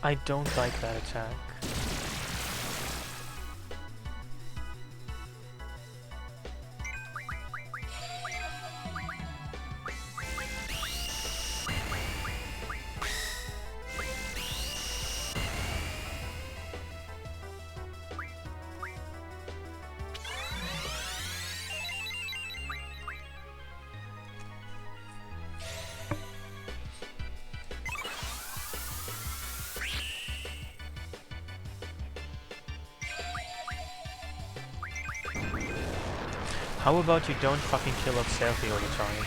I don't like that attack. How about you don't fucking kill up Selfie all the time?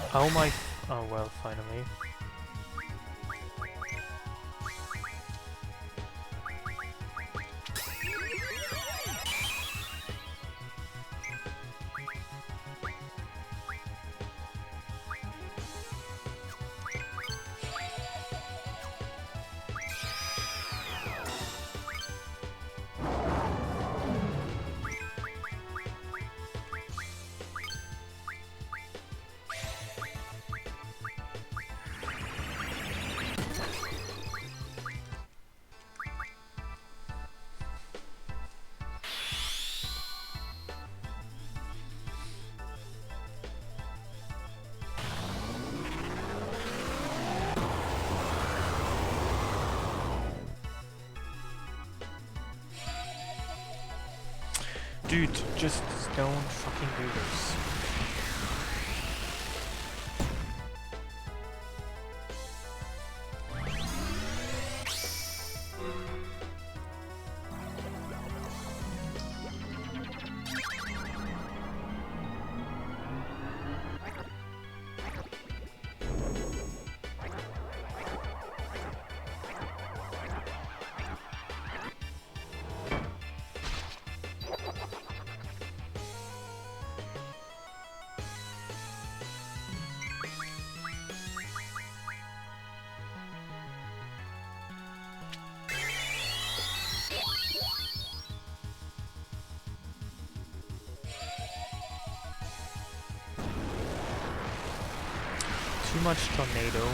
How am I? Oh well, finally. Dude, just don't fucking do this. Too much tornado.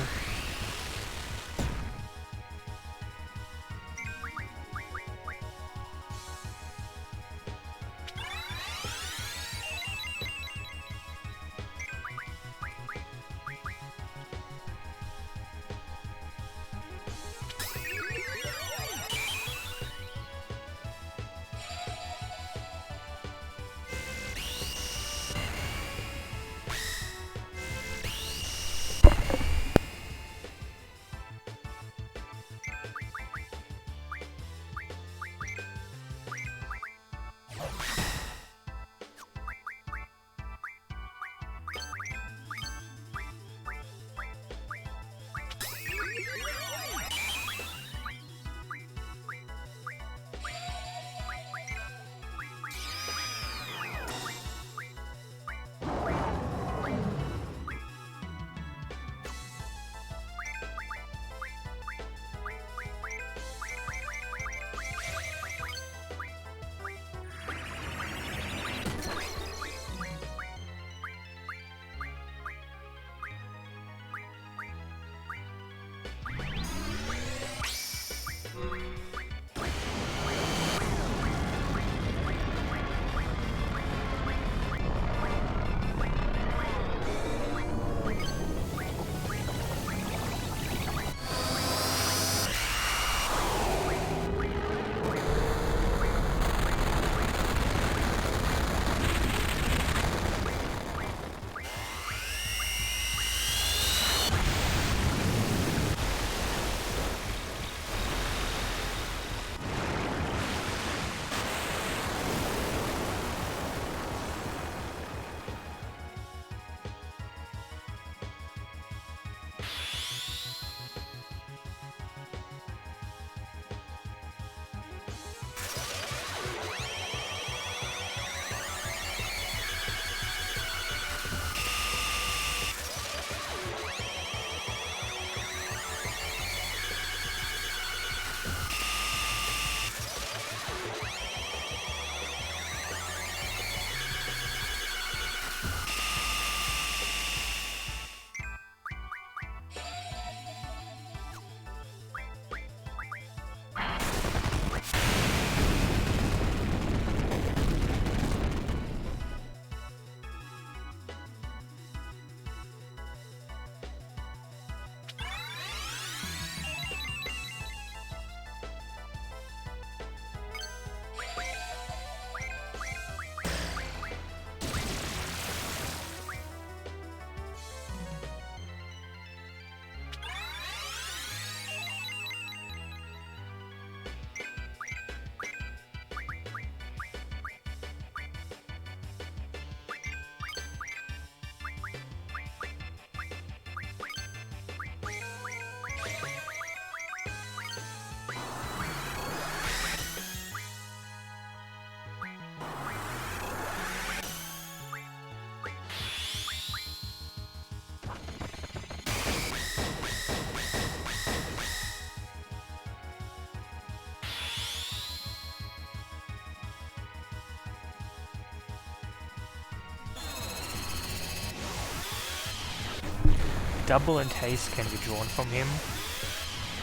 double and haste can be drawn from him,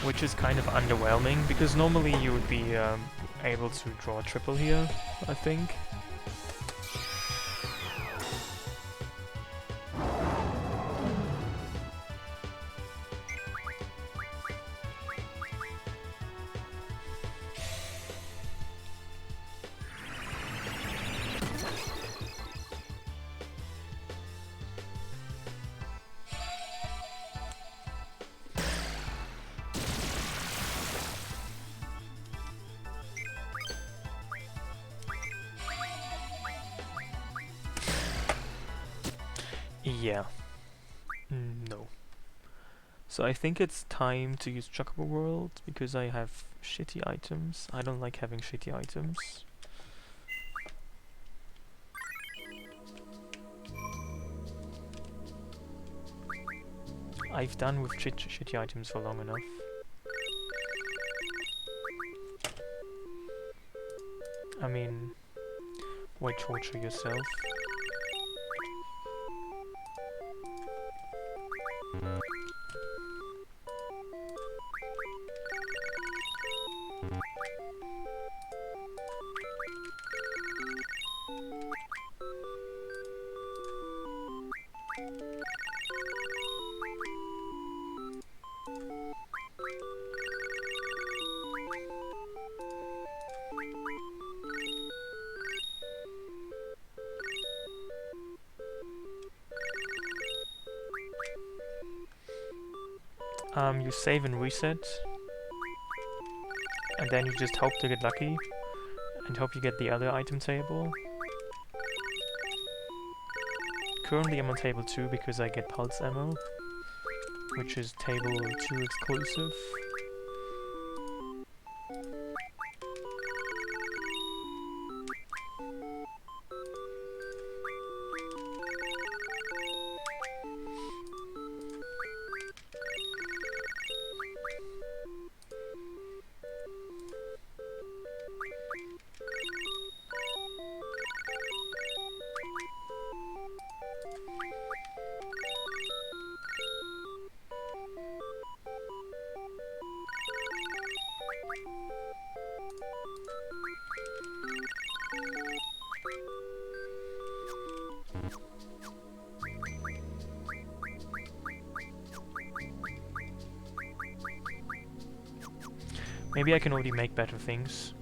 which is kind of underwhelming, because normally you would be able to draw a triple here, I think. Yeah. No. So I think it's time to use Chocobo World, because I have shitty items. I don't like having shitty items. I've done with shitty items for long enough. I mean, why torture yourself? You save and reset, and then you just hope to get lucky, and hope you get the other item table. Currently I'm on table 2 because I get pulse ammo, which is table 2 exclusive. Maybe I can already make better things.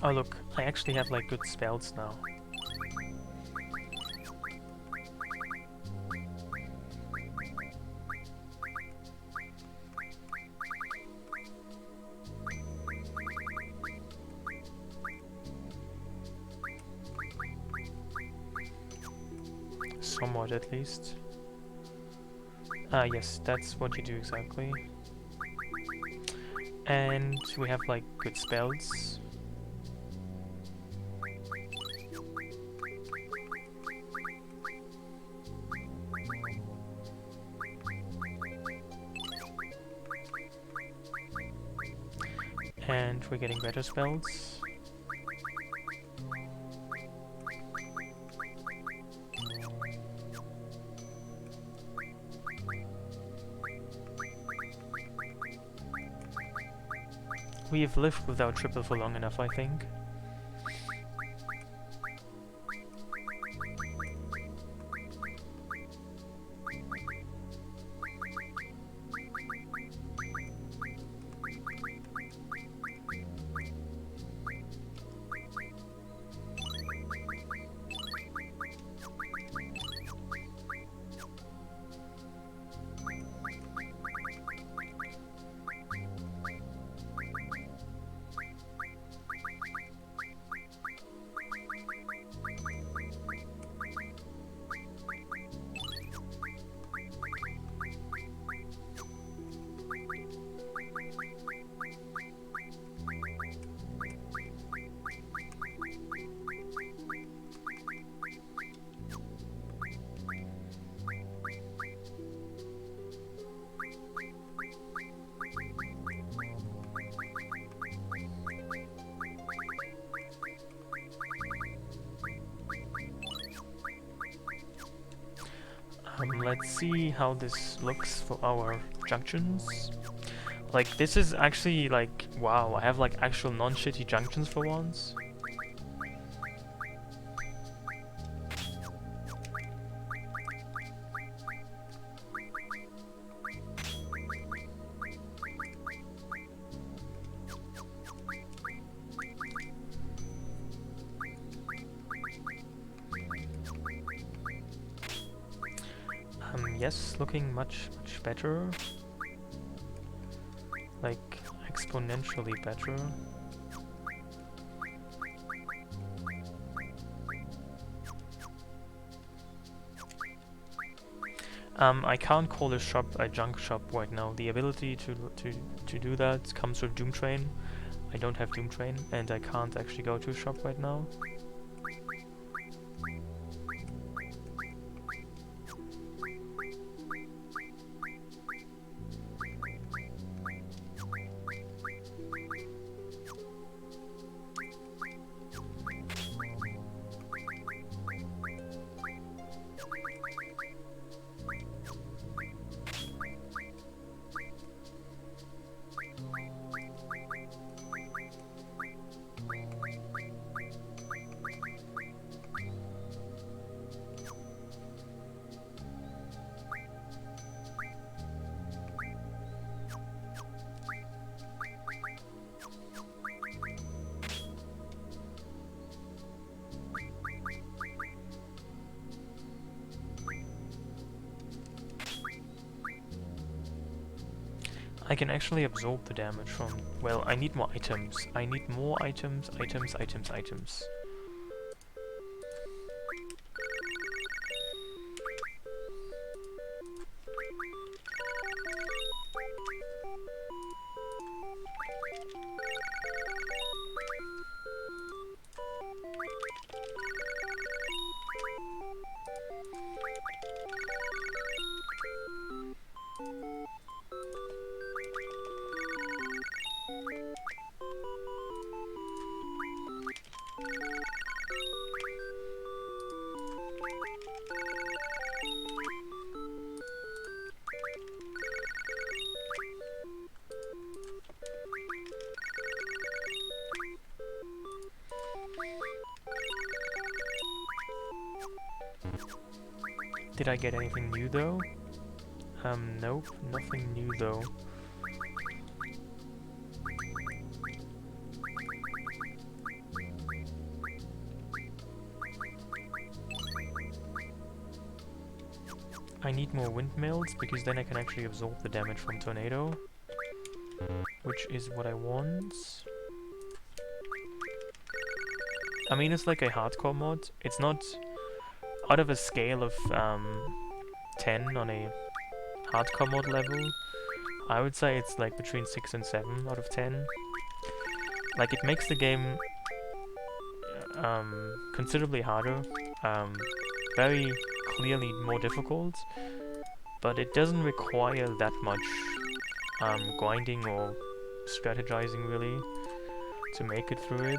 Oh look, I actually have like good spells now. Somewhat, at least. Ah, yes, that's what you do exactly. And we have like good spells. And we're getting better spells. We've lived without triple for long enough, I think. Let's see how this looks for our junctions. Like, this is actually like, wow, I have like actual non-shitty junctions for once. Yes, looking much better. Like, exponentially better. I can't call a shop a junk shop right now. The ability to do that comes with Doom Train. I don't have Doom Train, and I can't actually go to a shop right now. I can actually absorb the damage from... Well, I need more items. I need more items, items. Did I get anything new though? Nope, nothing new though. I need more windmills because then I can actually absorb the damage from tornado, which is what I want. I mean, it's like a hardcore mod. It's not out of a scale of 10 on a hardcore mod level. I would say it's like between 6 and 7 out of 10. Like, it makes the game considerably harder, very clearly more difficult, but it doesn't require that much grinding or strategizing really to make it through it.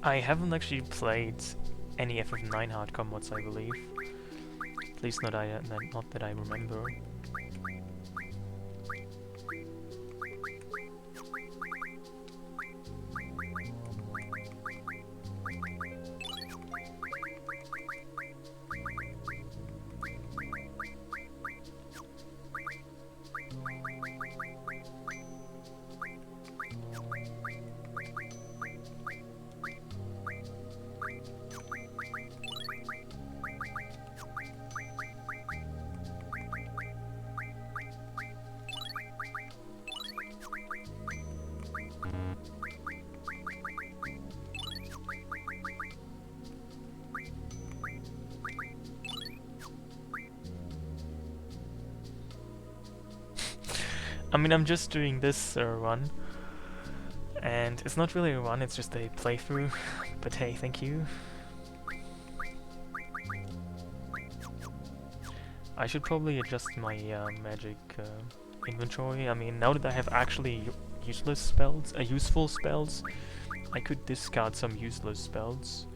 I haven't actually played any FF9 hardcore mods, I believe. At least not that I remember. I mean, I'm just doing this run, and it's not really a run, it's just a playthrough, but hey, thank you. I should probably adjust my magic inventory. I mean, now that I have actually useful spells, I could discard some useless spells.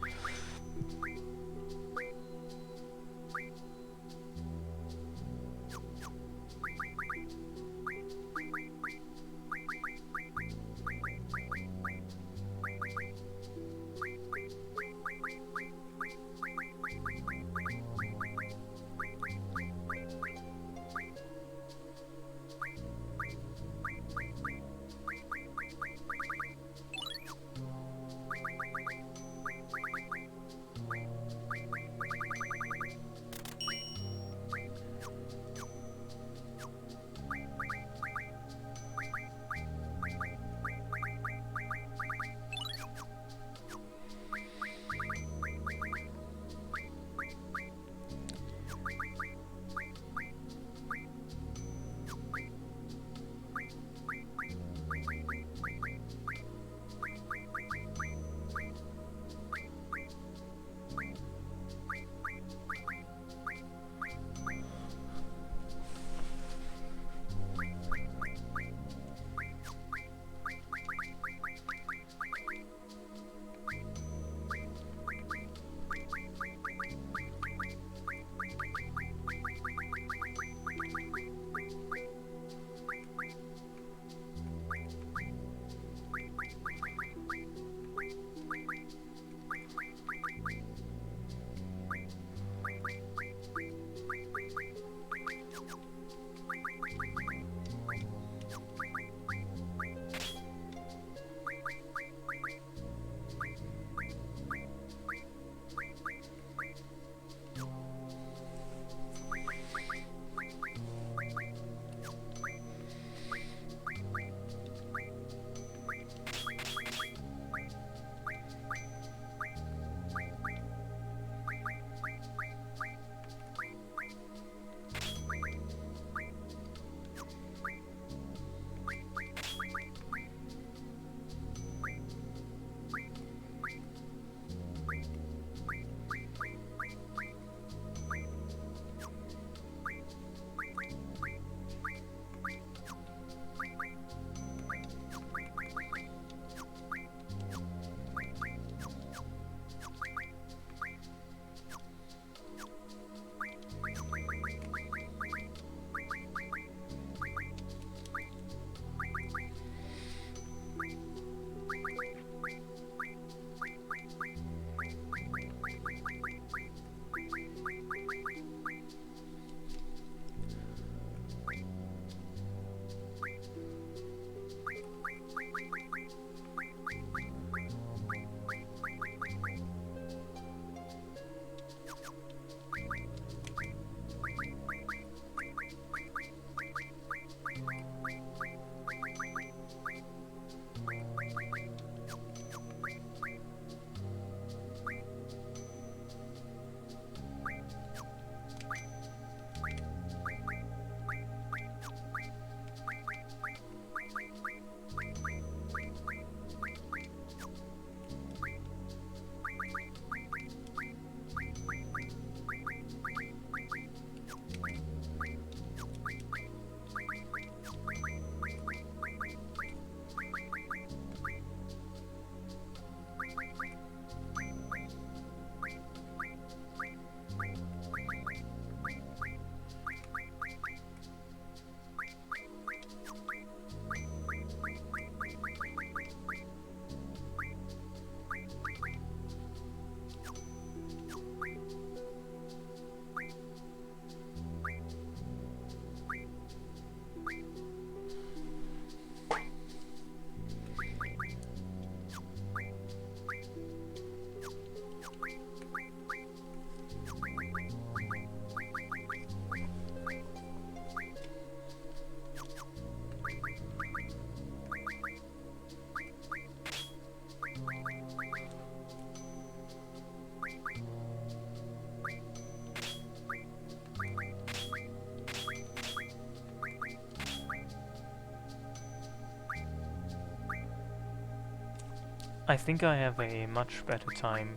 I think I have a much better time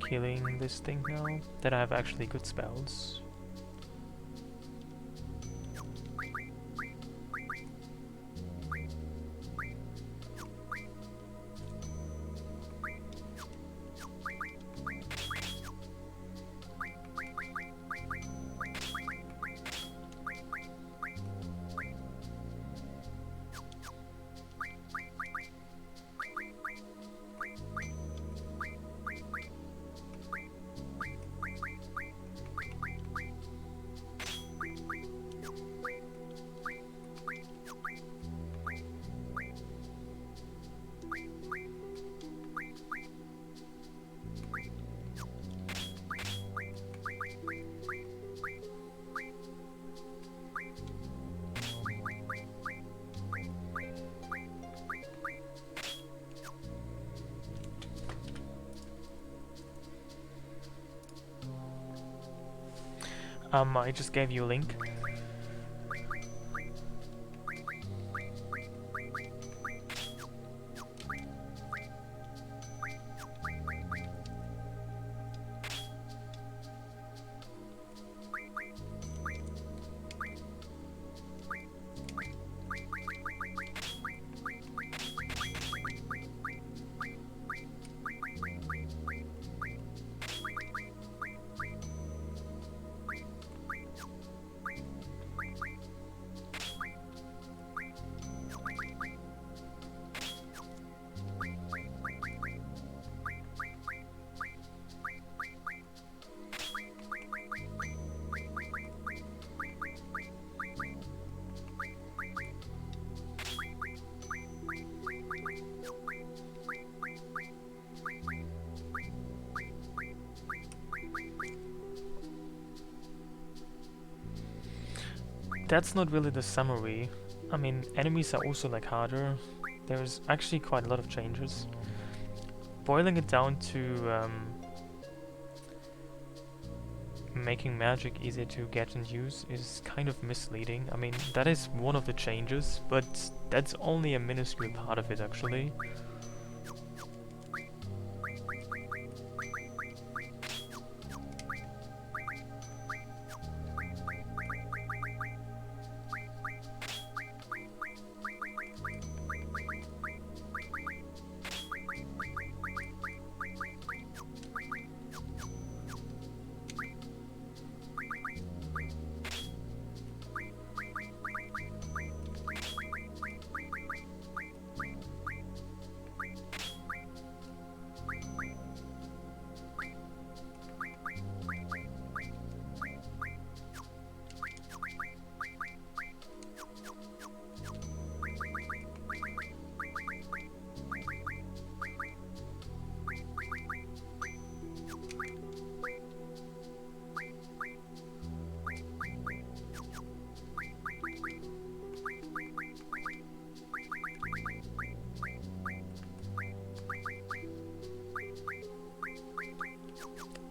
killing this thing now, that I have actually good spells. I just gave you a link. That's not really the summary. I mean, enemies are also like harder. There's actually quite a lot of changes. Boiling it down to making magic easier to get and use is kind of misleading. I mean, that is one of the changes, but that's only a minuscule part of it actually.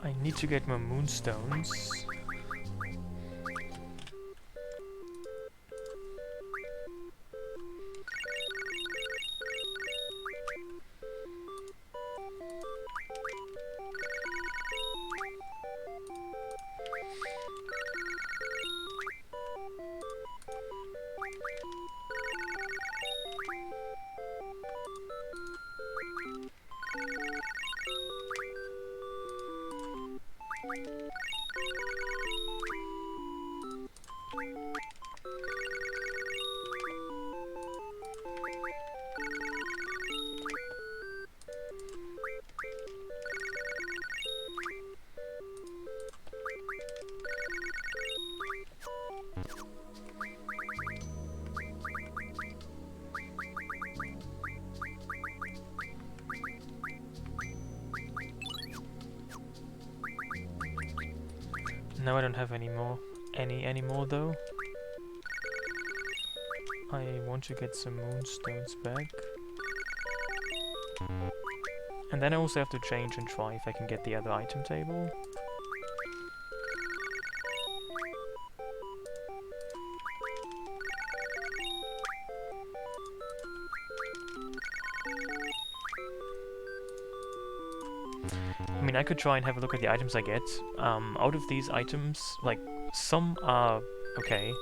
I need to get more moonstones. Now I don't have any more though. I want to get some moonstones back. And then I also have to change and try if I can get the other item table. I mean, I could try and have a look at the items I get. Out of these items, like, some are okay.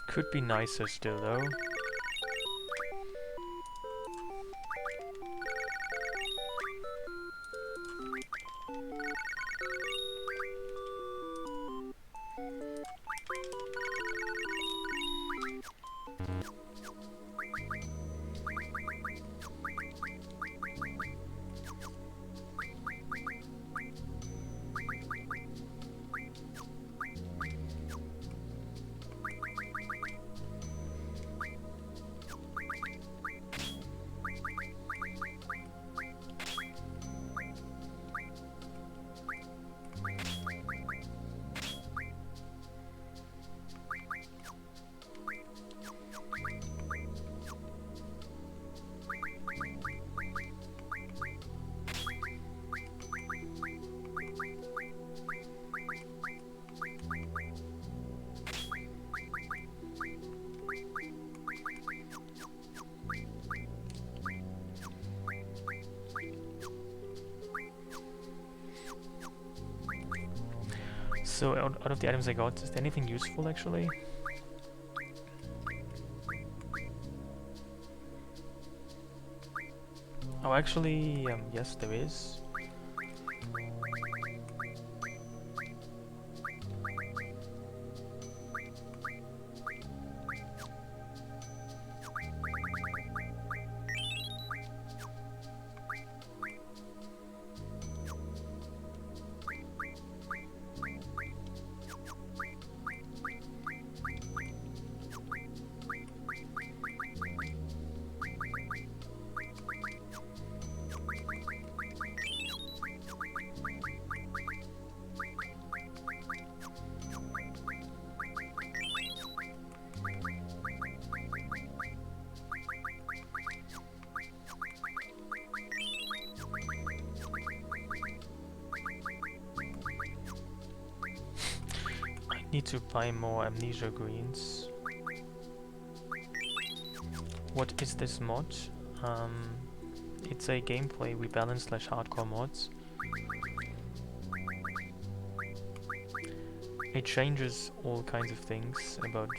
Could be nicer still, though. So out of the items I got, is there anything useful actually? Oh, actually, yes, there is. Need to buy more amnesia greens. What is this mod? It's a gameplay rebalance / hardcore mods. It changes all kinds of things about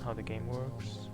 how the game works.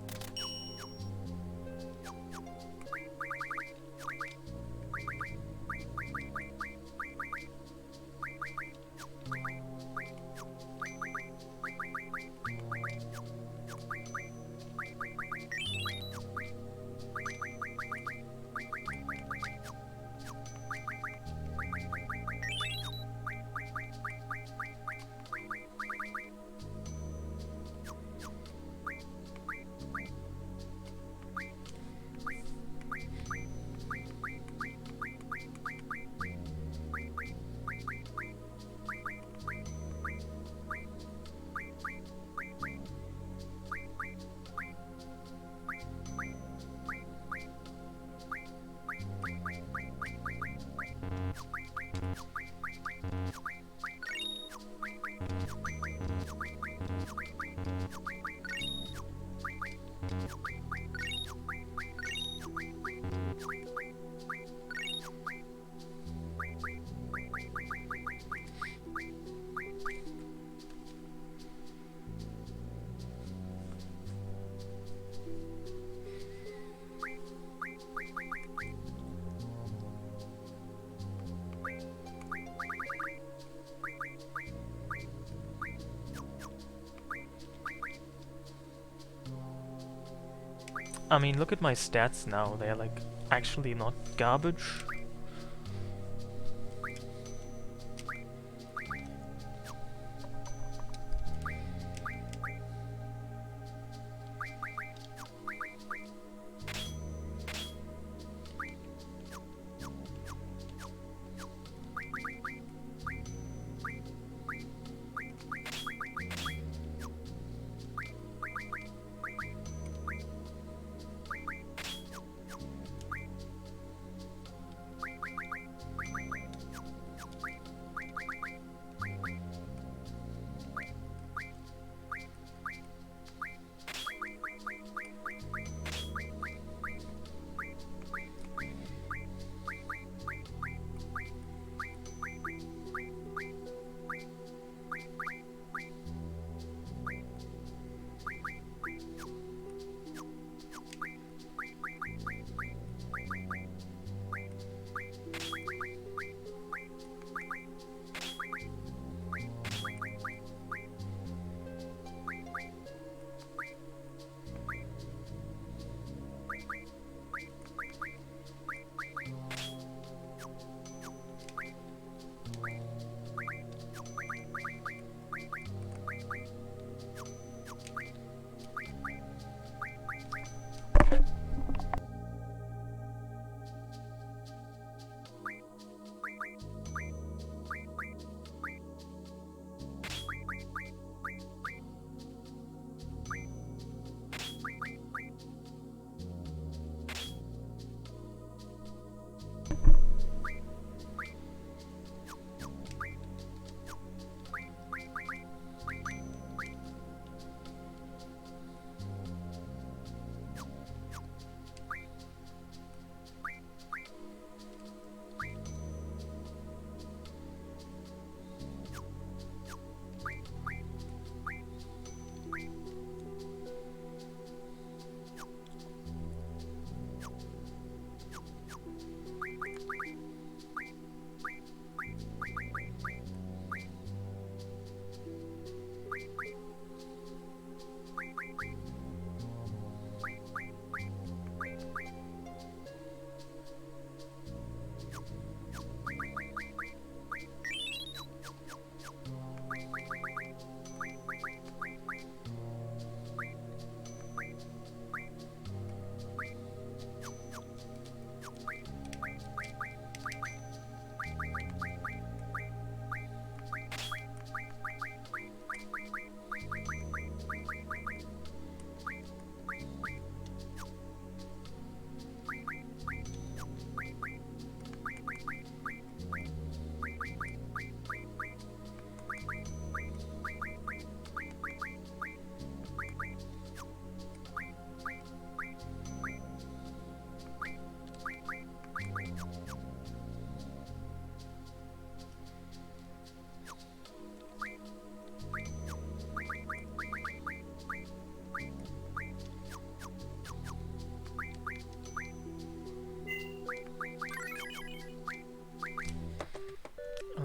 I mean, look at my stats now, they're like actually not garbage.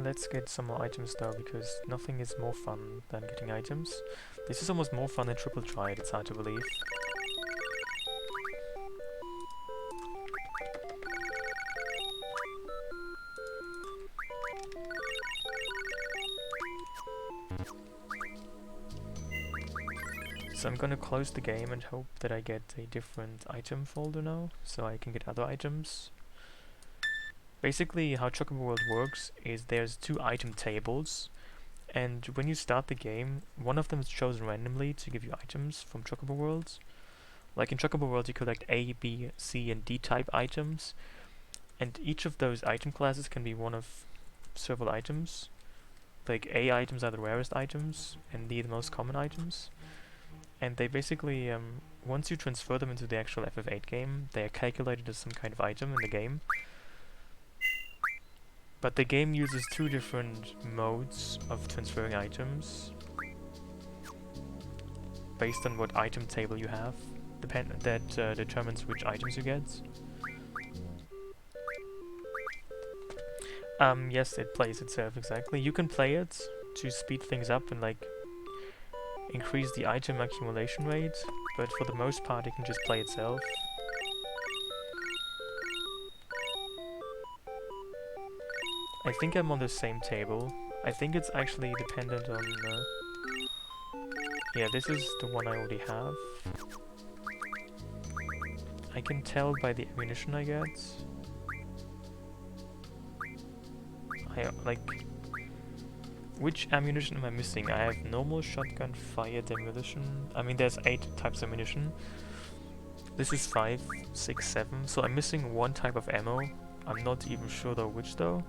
Let's get some more items though, because nothing is more fun than getting items. This is almost more fun than Triple Triad, it's hard to believe. So I'm gonna close the game and hope that I get a different item folder now, so I can get other items. Basically, how Chocobo World works is there's 2 item tables, and when you start the game, one of them is chosen randomly to give you items from Chocobo Worlds. Like in Chocobo World, you collect A, B, C, and D type items, and each of those item classes can be one of several items. Like A items are the rarest items, and D the most common items. And they basically, once you transfer them into the actual FF8 game, they are calculated as some kind of item in the game. But the game uses 2 different modes of transferring items based on what item table you have. That determines which items you get. Yes, it plays itself, exactly. You can play it to speed things up and like increase the item accumulation rate, but for the most part it can just play itself. I think I'm on the same table. I think it's actually dependent on... yeah, this is the one I already have. I can tell by the ammunition I get. Like... which ammunition am I missing? I have normal shotgun, fire, demolition... I mean, there's 8 types of ammunition. This is 5, 6, 7, so I'm missing 1 type of ammo. I'm not even sure though which though.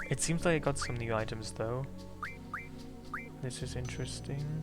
It seems like I got some new items though. This is interesting.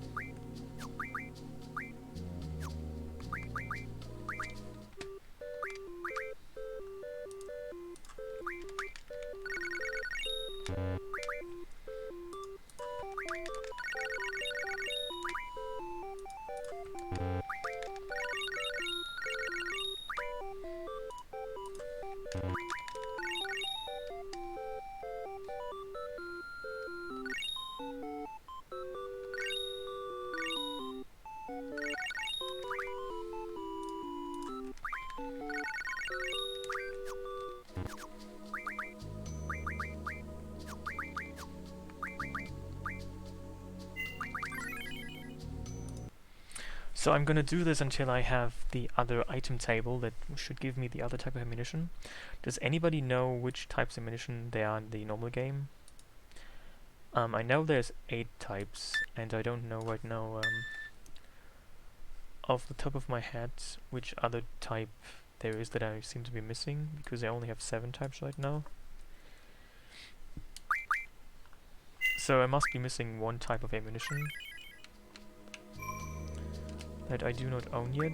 So I'm gonna do this until I have the other item table that should give me the other type of ammunition. Does anybody know which types of ammunition there are in the normal game? I know there's 8 types, and I don't know right now off the top of my head which other type there is that I seem to be missing, because I only have 7 types right now. So I must be missing 1 type of ammunition that I do not own yet.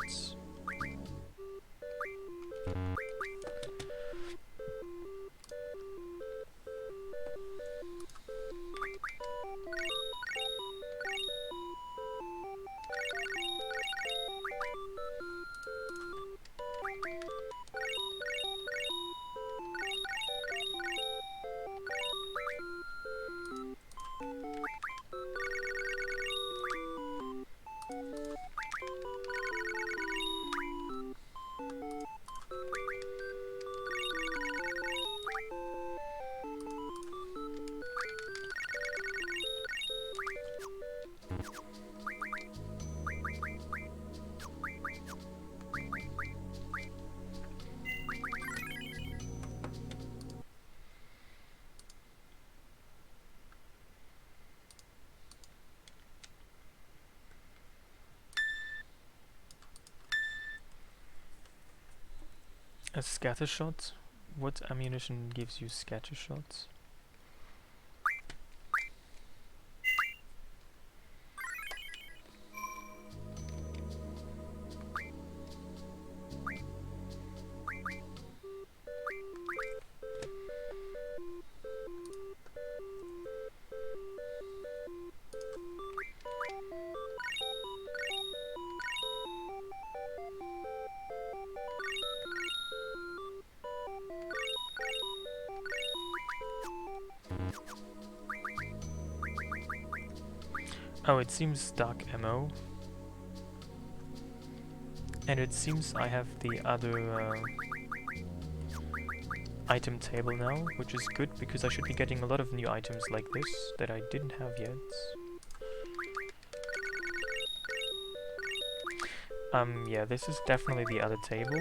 A scatter shot? What ammunition gives you scatter shots? Oh, it seems stock ammo. And it seems I have the other item table now, which is good because I should be getting a lot of new items like this that I didn't have yet. Yeah, this is definitely the other table.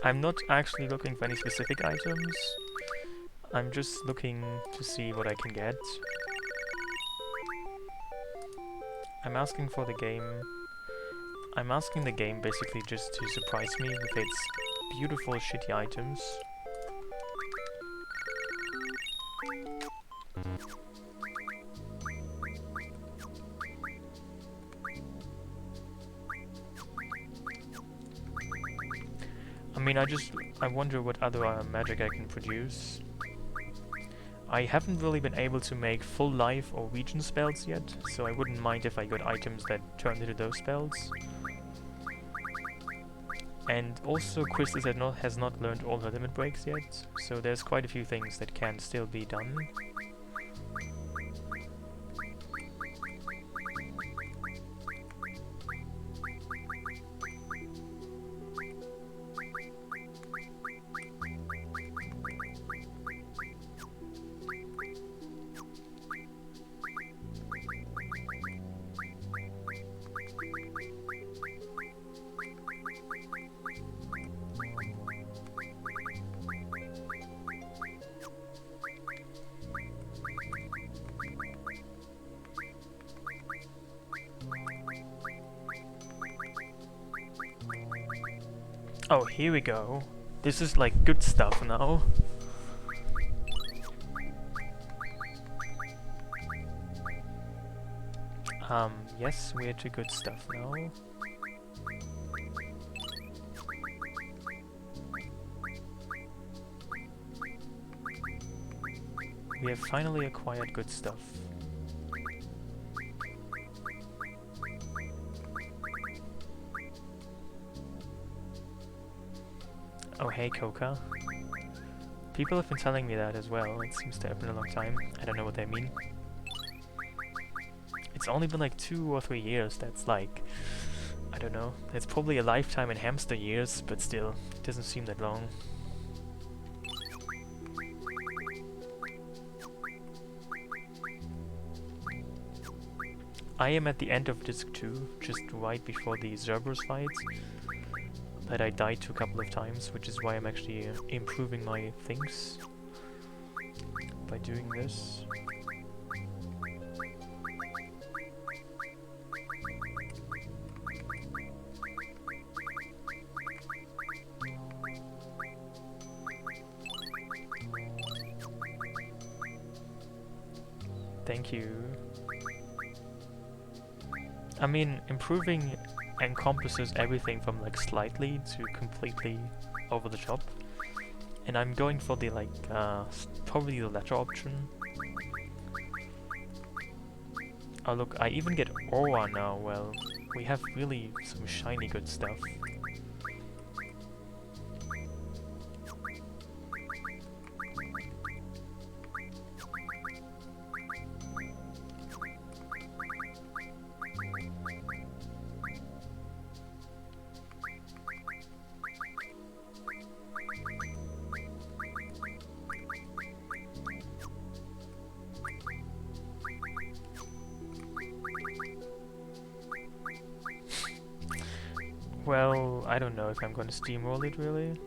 I'm not actually looking for any specific items. I'm just looking to see what I can get. I'm asking the game basically just to surprise me with its beautiful shitty items. I mean, I wonder what other magic I can produce. I haven't really been able to make full life or region spells yet, so I wouldn't mind if I got items that turned into those spells. And also, Crystal has not learned all her limit breaks yet, so there's quite a few things that can still be done. Oh, here we go. This is like good stuff now. Yes, we're to good stuff now. We have finally acquired good stuff. Oh hey Coca. People have been telling me that as well. It seems to have been a long time. I don't know what they mean. It's only been like 2 or 3 years. That's like, I don't know. It's probably a lifetime in hamster years, but still, it doesn't seem that long. I am at the end of disc 2, just right before the Cerberus fight. That I died to a couple of times, which is why I'm actually improving my things by doing this. Thank you. I mean, improving encompasses everything from like slightly to completely over the top, and I'm going for the like probably the latter option. Oh look, I even get aura now. Well, we have really some shiny good stuff. Well, I don't know if I'm going to steamroll it really.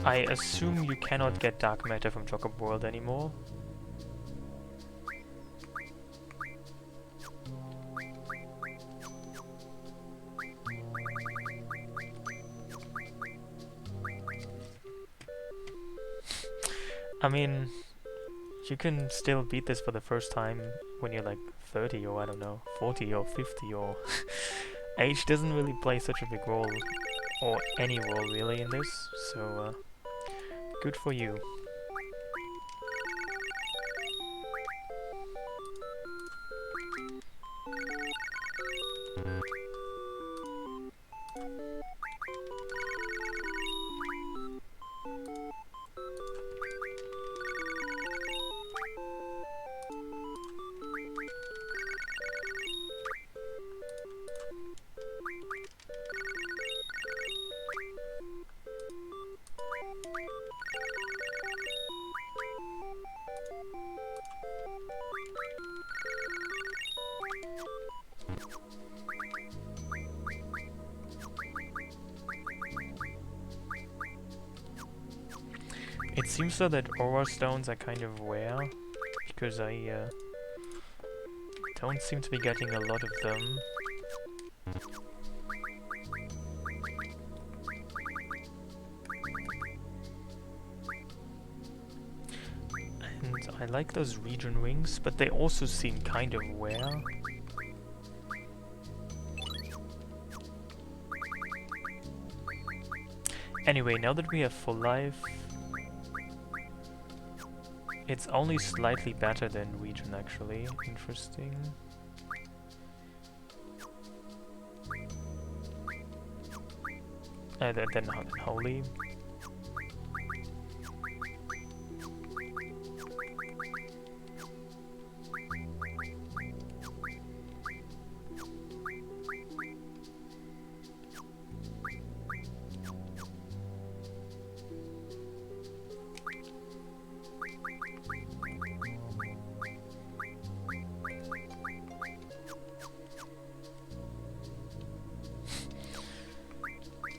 I assume you cannot get dark matter from Chocobo World anymore. I mean, you can still beat this for the first time when you're like 30 or I don't know, 40 or 50 or... Age doesn't really play such a big role, or any role really in this, so good for you. It seems so that aura stones are kind of rare, because I don't seem to be getting a lot of them. And I like those region rings, but they also seem kind of rare. Anyway, now that we have full life, it's only slightly better than region actually. Interesting. Then holy.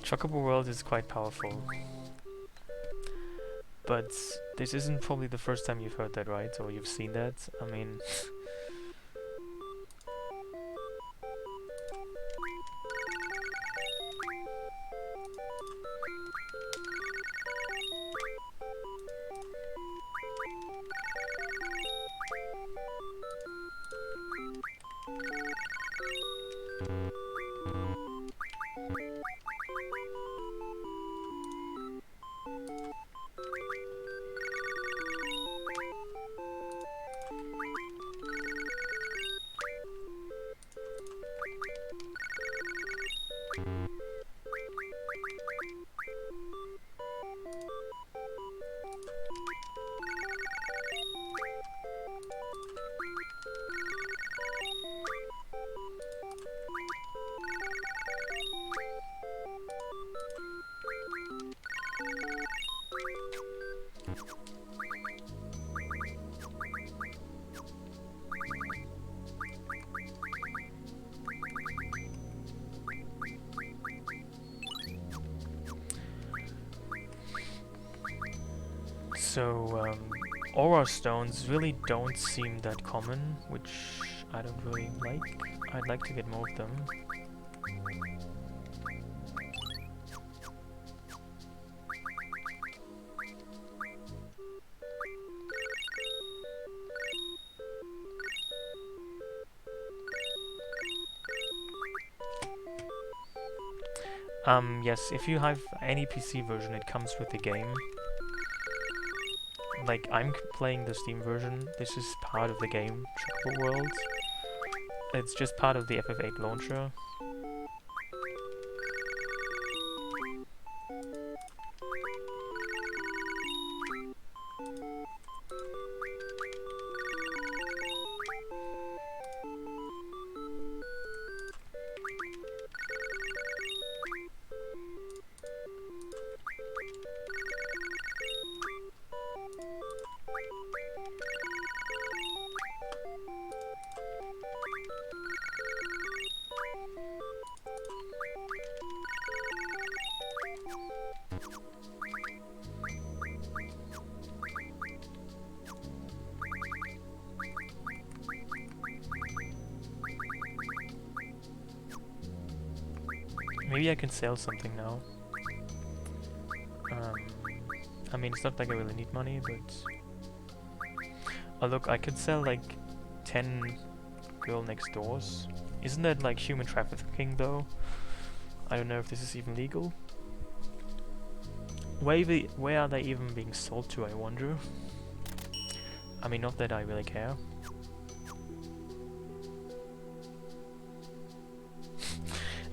Chocobo World is quite powerful. But this isn't probably the first time you've heard that, right? Or you've seen that? I mean... So, aura stones really don't seem that common, which I don't really like. I'd like to get more of them. Yes, if you have any PC version, it comes with the game. Like, I'm playing the Steam version, this is part of the game, Chocobo World. It's just part of the FF8 launcher. Maybe I can sell something now. I mean, it's not like I really need money, but... Oh look, I could sell like 10 girl next doors. Isn't that like human trafficking though? I don't know if this is even legal. Where are they even being sold to, I wonder? I mean, not that I really care.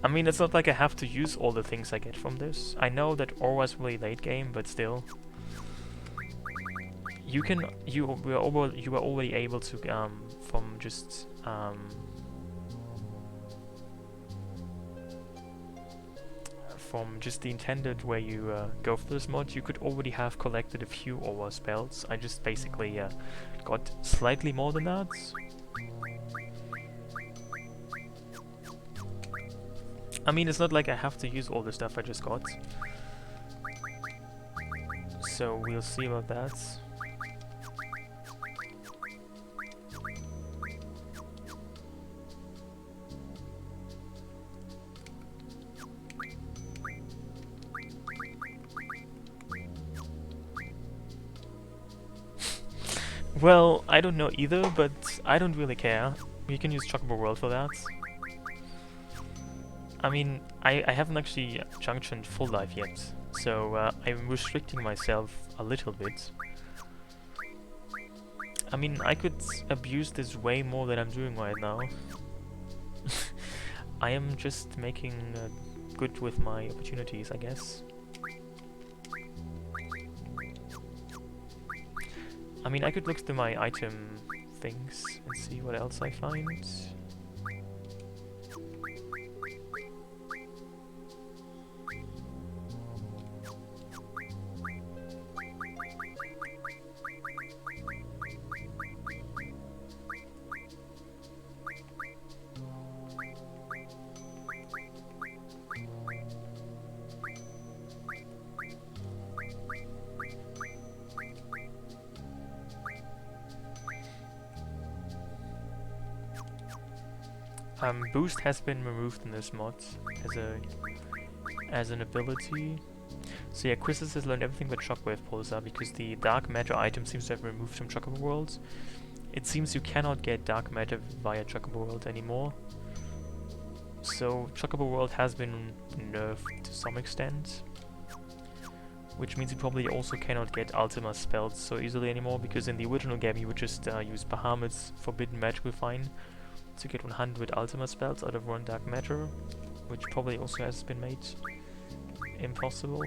I mean, it's not like I have to use all the things I get from this. I know that Aura's really late game, but still. You were already able to, from just, from just the intended where you go for this mod, you could already have collected a few Aura spells. I just basically got slightly more than that. I mean, it's not like I have to use all the stuff I just got. So we'll see about that. Well, I don't know either, but I don't really care. We can use Chocobo World for that. I mean, I haven't actually junctioned full life yet, so I'm restricting myself a little bit. I mean, I could abuse this way more than I'm doing right now. I am just making good with my opportunities, I guess. I mean, I could look through my item things and see what else I find. Boost has been removed in this mod as an ability. So yeah, Chrysis has learned everything but Shockwave Pulsar because the Dark Matter item seems to have been removed from Chocobo World. It seems you cannot get Dark Matter via Chocobo World anymore. So Chocobo World has been nerfed to some extent. Which means you probably also cannot get Ultima spells so easily anymore, because in the original game you would just use Bahamut's Forbidden Magical Fine to get 100 Ultima spells out of 1 Dark Matter, which probably also has been made impossible.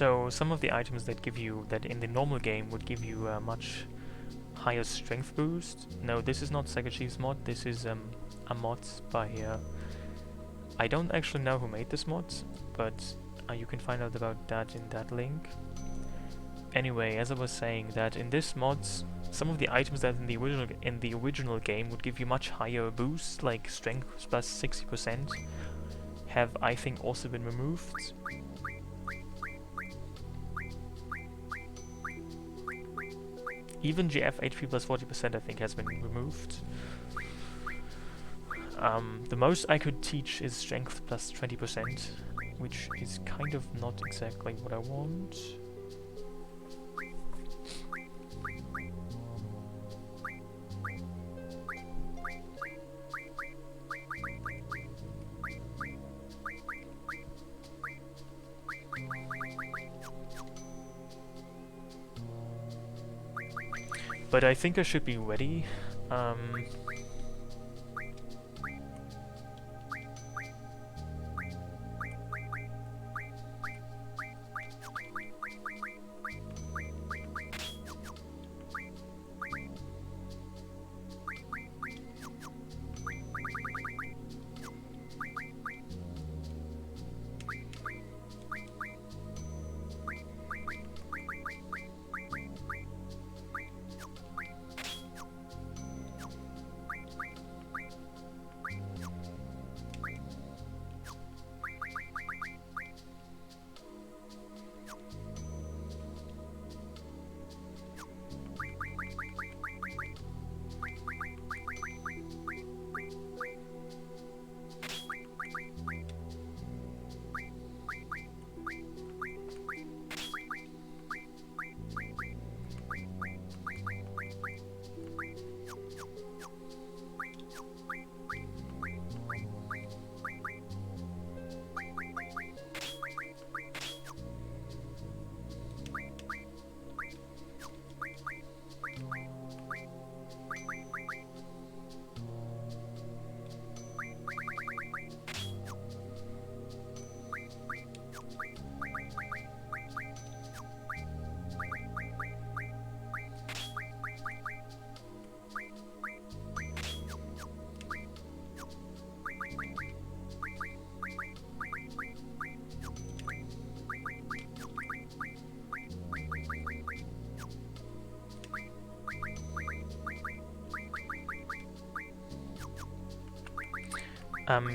So some of the items that give you, that in the normal game would give you a much higher strength boost. No, this is not Sega Chief's mod, this is a mod by I don't actually know who made this mod, but you can find out about that in that link. Anyway, as I was saying, that in this mod, some of the items that in the original game would give you much higher boosts, like strength plus 60%, have I think also been removed. Even GF HP plus 40% I think has been removed. The most I could teach is strength plus 20%, which is kind of not exactly what I want. But I think I should be ready.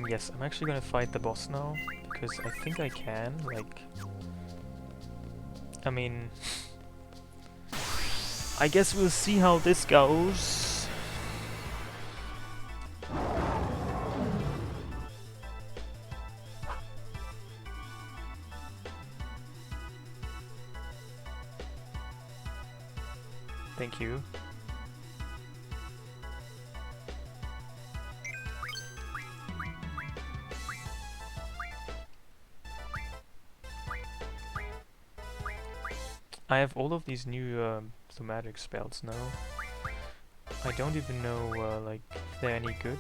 Yes, I'm actually gonna fight the boss now, because I think I can, like... I mean... I guess we'll see how this goes. Thank you. I have all of these new thematic spells now. I don't even know like if they're any good.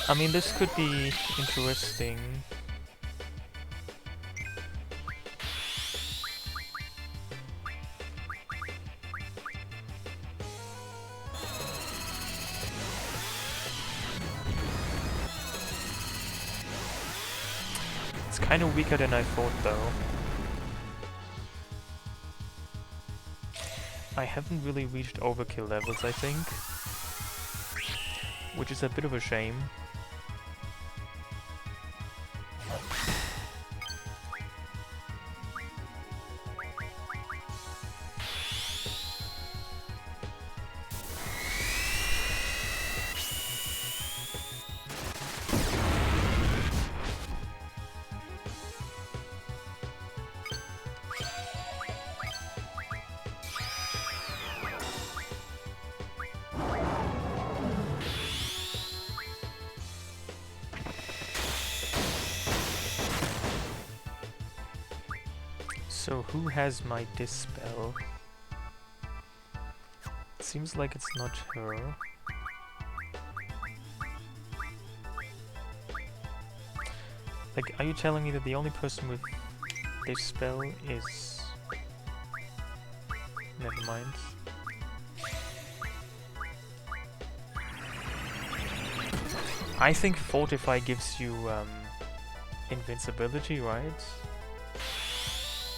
I mean, this could be interesting. Kind of weaker than I thought, though. I haven't really reached overkill levels, I think, which is a bit of a shame. So who has my dispel? It seems like it's not her. Like, are you telling me that the only person with this spell is... Never mind. I think Fortify gives you invincibility, right?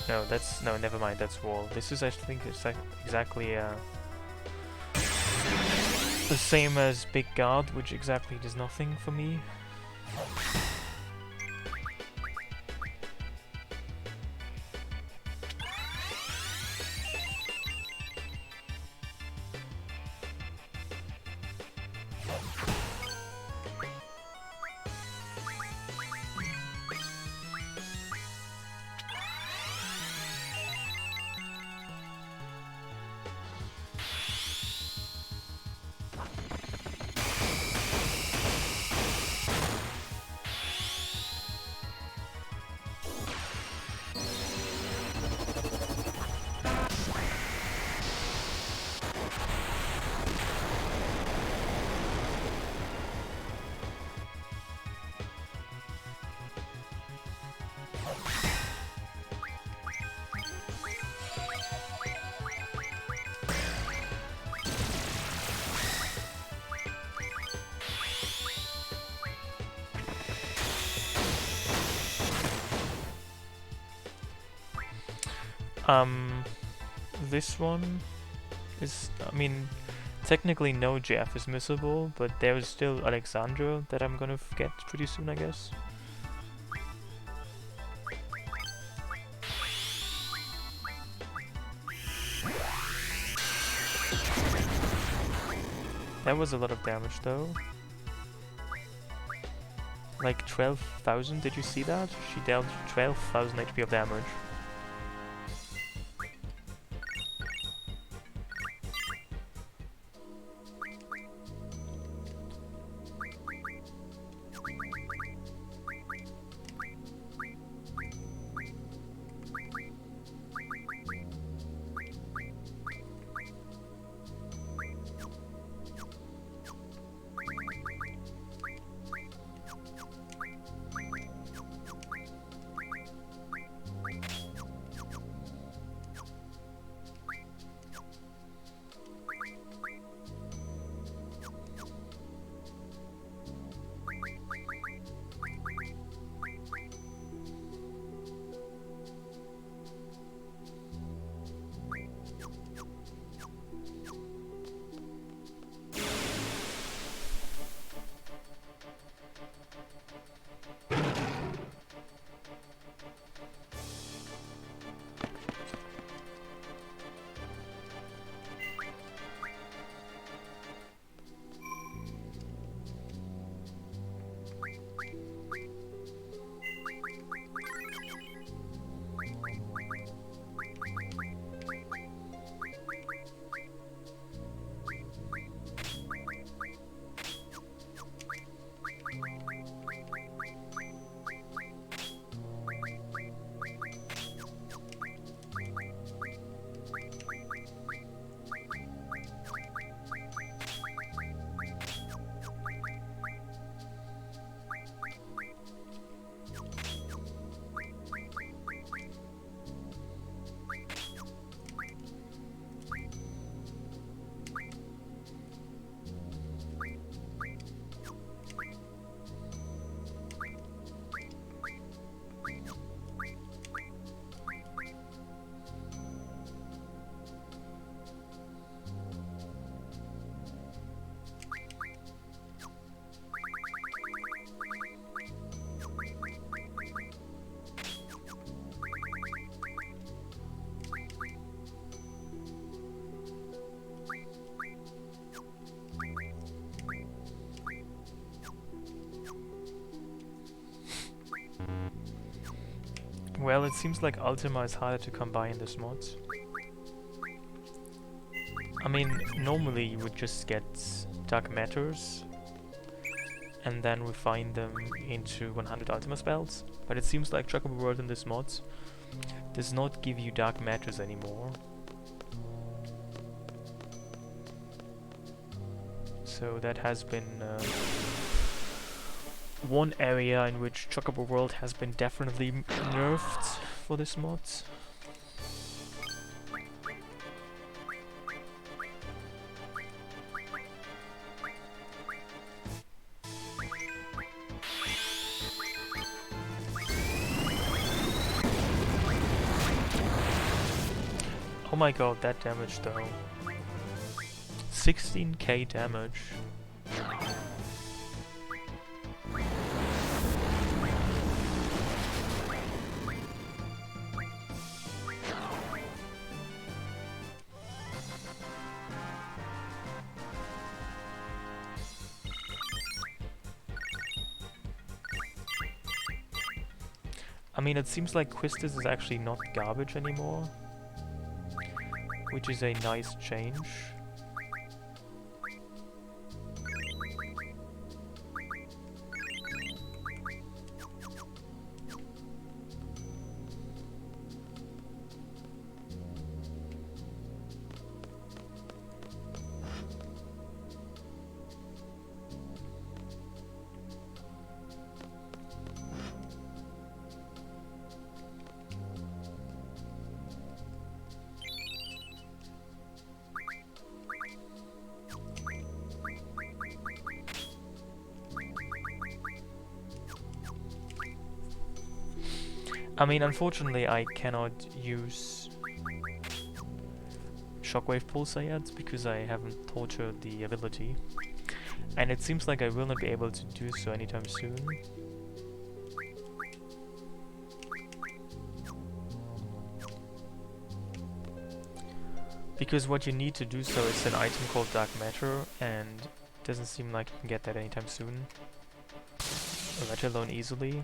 No, that's... no, never mind, that's Wall. This is, I think, exactly the same as Big Guard, which exactly does nothing for me. This one is, I mean, technically no Jeff is missable, but there is still Alexandra that I'm gonna get pretty soon, I guess. That was a lot of damage though. Like 12,000, did you see that? She dealt 12,000 HP of damage. Well, it seems like Ultima is harder to come by in this mod. I mean, normally you would just get dark matters and then refine them into 100 Ultima spells, but it seems like Chocobo World in this mod does not give you dark matters anymore. So that has been one area in which Chocobo World has been definitely nerfed for this mod. Oh my god, that damage though. 16k damage. I mean, it seems like Quistis is actually not garbage anymore, which is a nice change. I mean, unfortunately, I cannot use Shockwave Pulsar yet because I haven't tortured the ability, and it seems like I will not be able to do so anytime soon. Because what you need to do so is an item called Dark Matter, and it doesn't seem like you can get that anytime soon, let alone easily.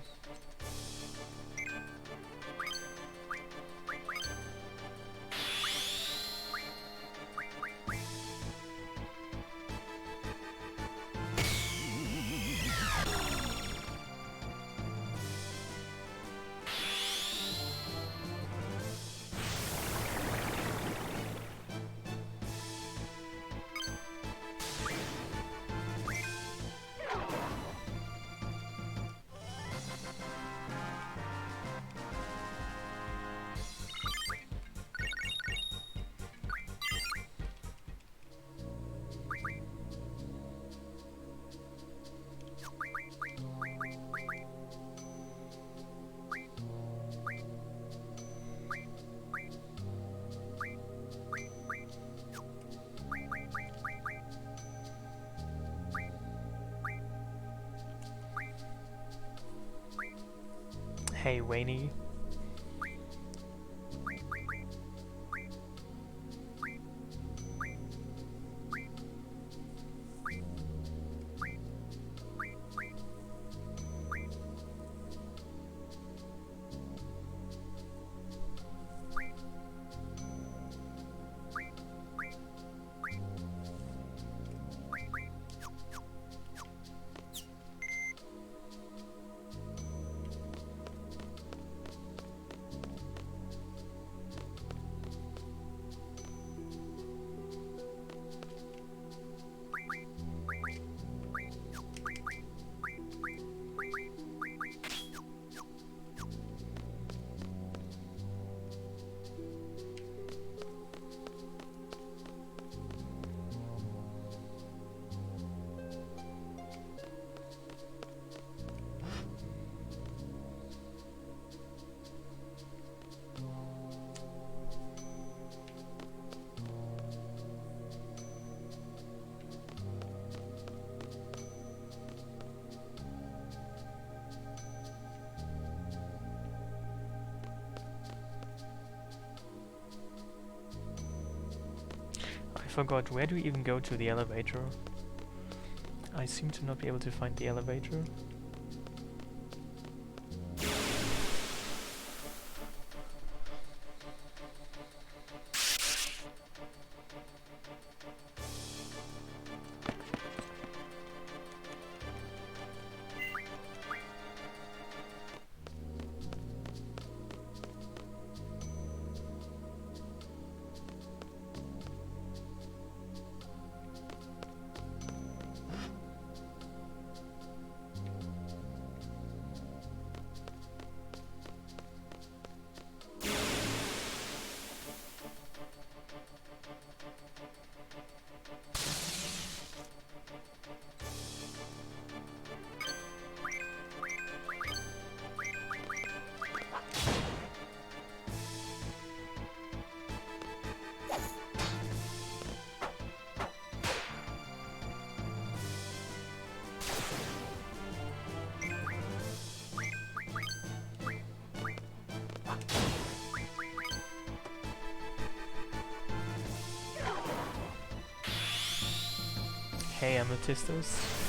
Hey, Wayne. I forgot, where do we even go to the elevator? I seem to not be able to find the elevator. Hey, Amethystus.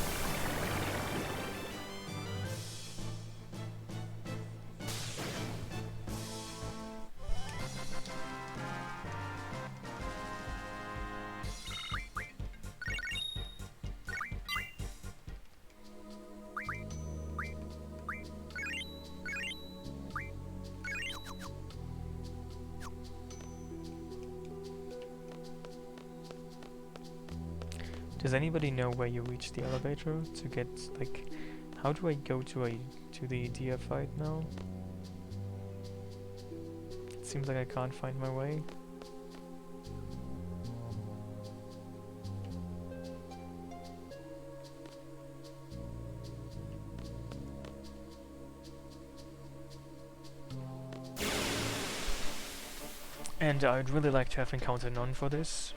Does anybody know where you reach the elevator to get, like, how do I go to the deer fight now? It seems like I can't find my way. And I'd really like to have encountered none for this.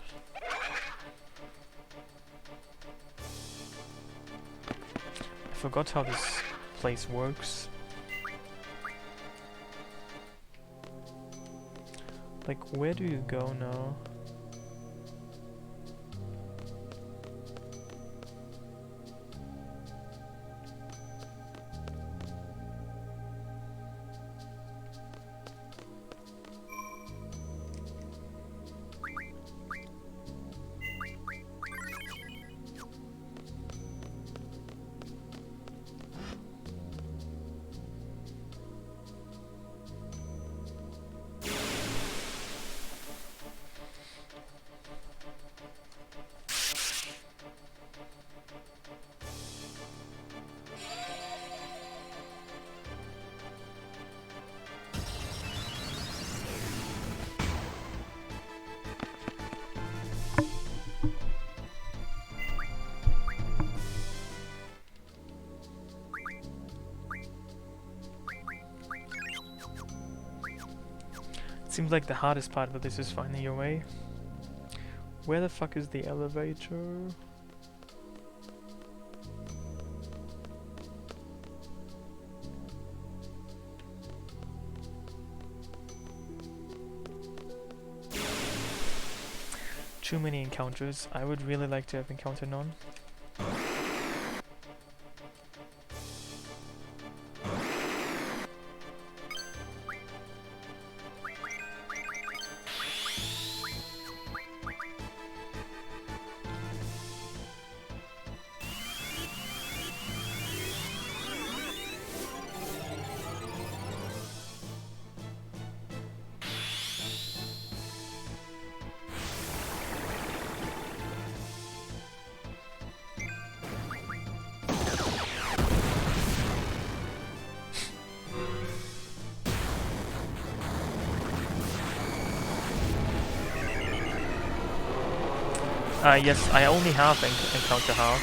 I forgot how this place works. Like, where do you go now? Seems like the hardest part of this is finding your way. Where the fuck is the elevator? Too many encounters. I would really like to have encountered none. Yes, I only have encounter half.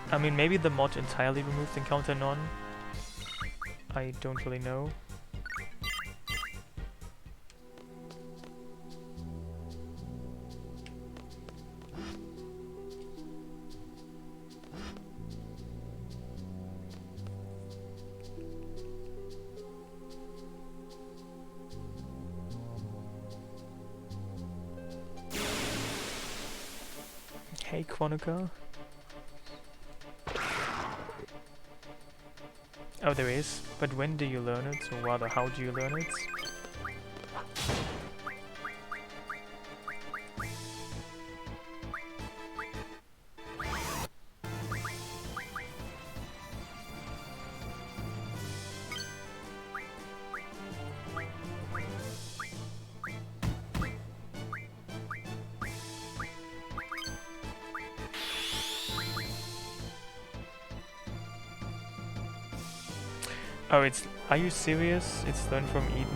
I mean, maybe the mod entirely removed encounter none. I don't really know. Hey, Quantica. Oh, there is. But when do you learn it? Or rather, how do you learn it? Oh, it's... Are you serious? It's learned from Eden?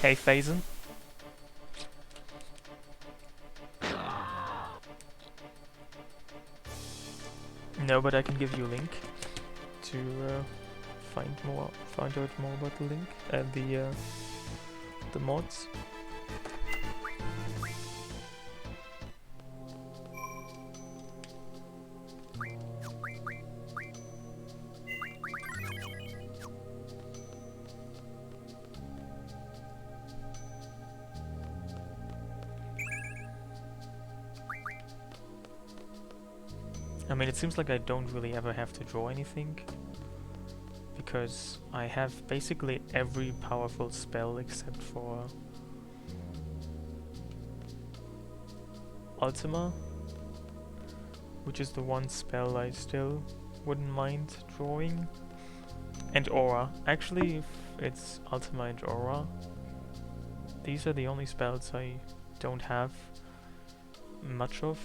Hey, Phazon. No, but I can give you a link to find out more about the link and the mods. I mean, it seems like I don't really ever have to draw anything, because I have basically every powerful spell except for Ultima, which is the one spell I still wouldn't mind drawing, and Aura. Actually, if it's Ultima and Aura, these are the only spells I don't have much of.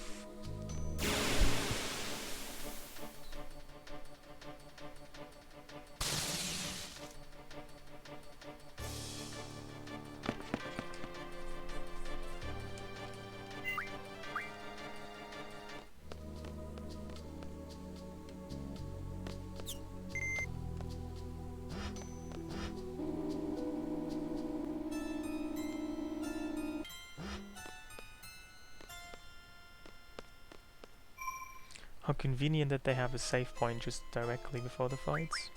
How convenient that they have a save point just directly before the fights.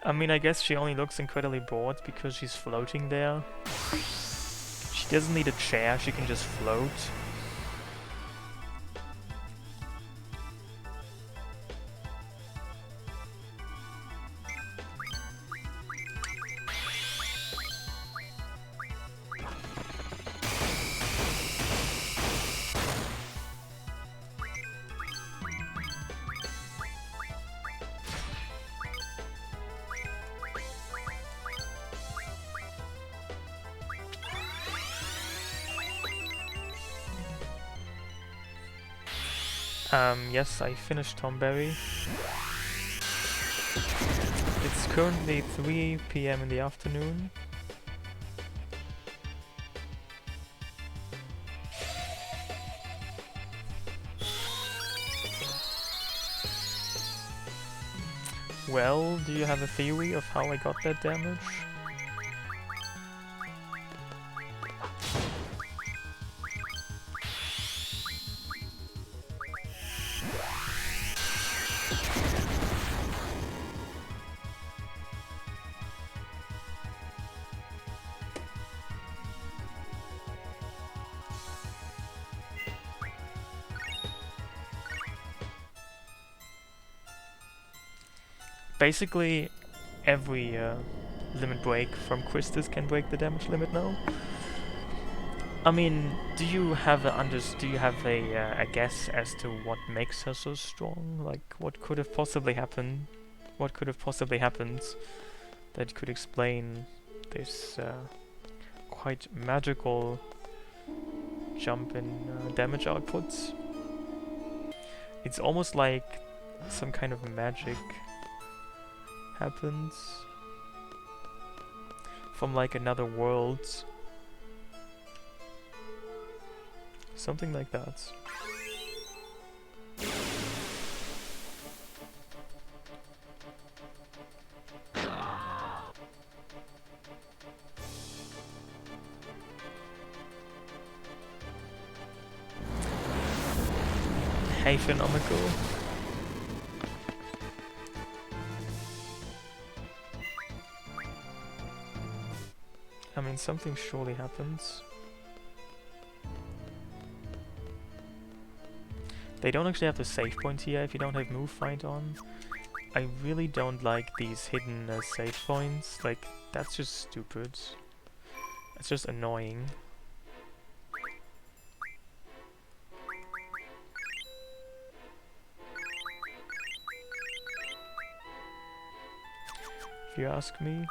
I mean, I guess she only looks incredibly bored because she's floating there. She doesn't need a chair, she can just float. Yes, I finished Tomberry. It's currently 3 PM in the afternoon. Well, do you have a theory of how I got that damage? Basically, every limit break from Christus can break the damage limit now. I mean, do you have a guess as to what makes her so strong? Like, what could have possibly happened? What could have possibly happened that could explain this quite magical jump in damage outputs? It's almost like some kind of magic happens from like another world. Something like that. Hey-fonomical. I mean, something surely happens. They don't actually have the save point here if you don't have move fight on. I really don't like these hidden save points. Like, that's just stupid. It's just annoying. If you ask me.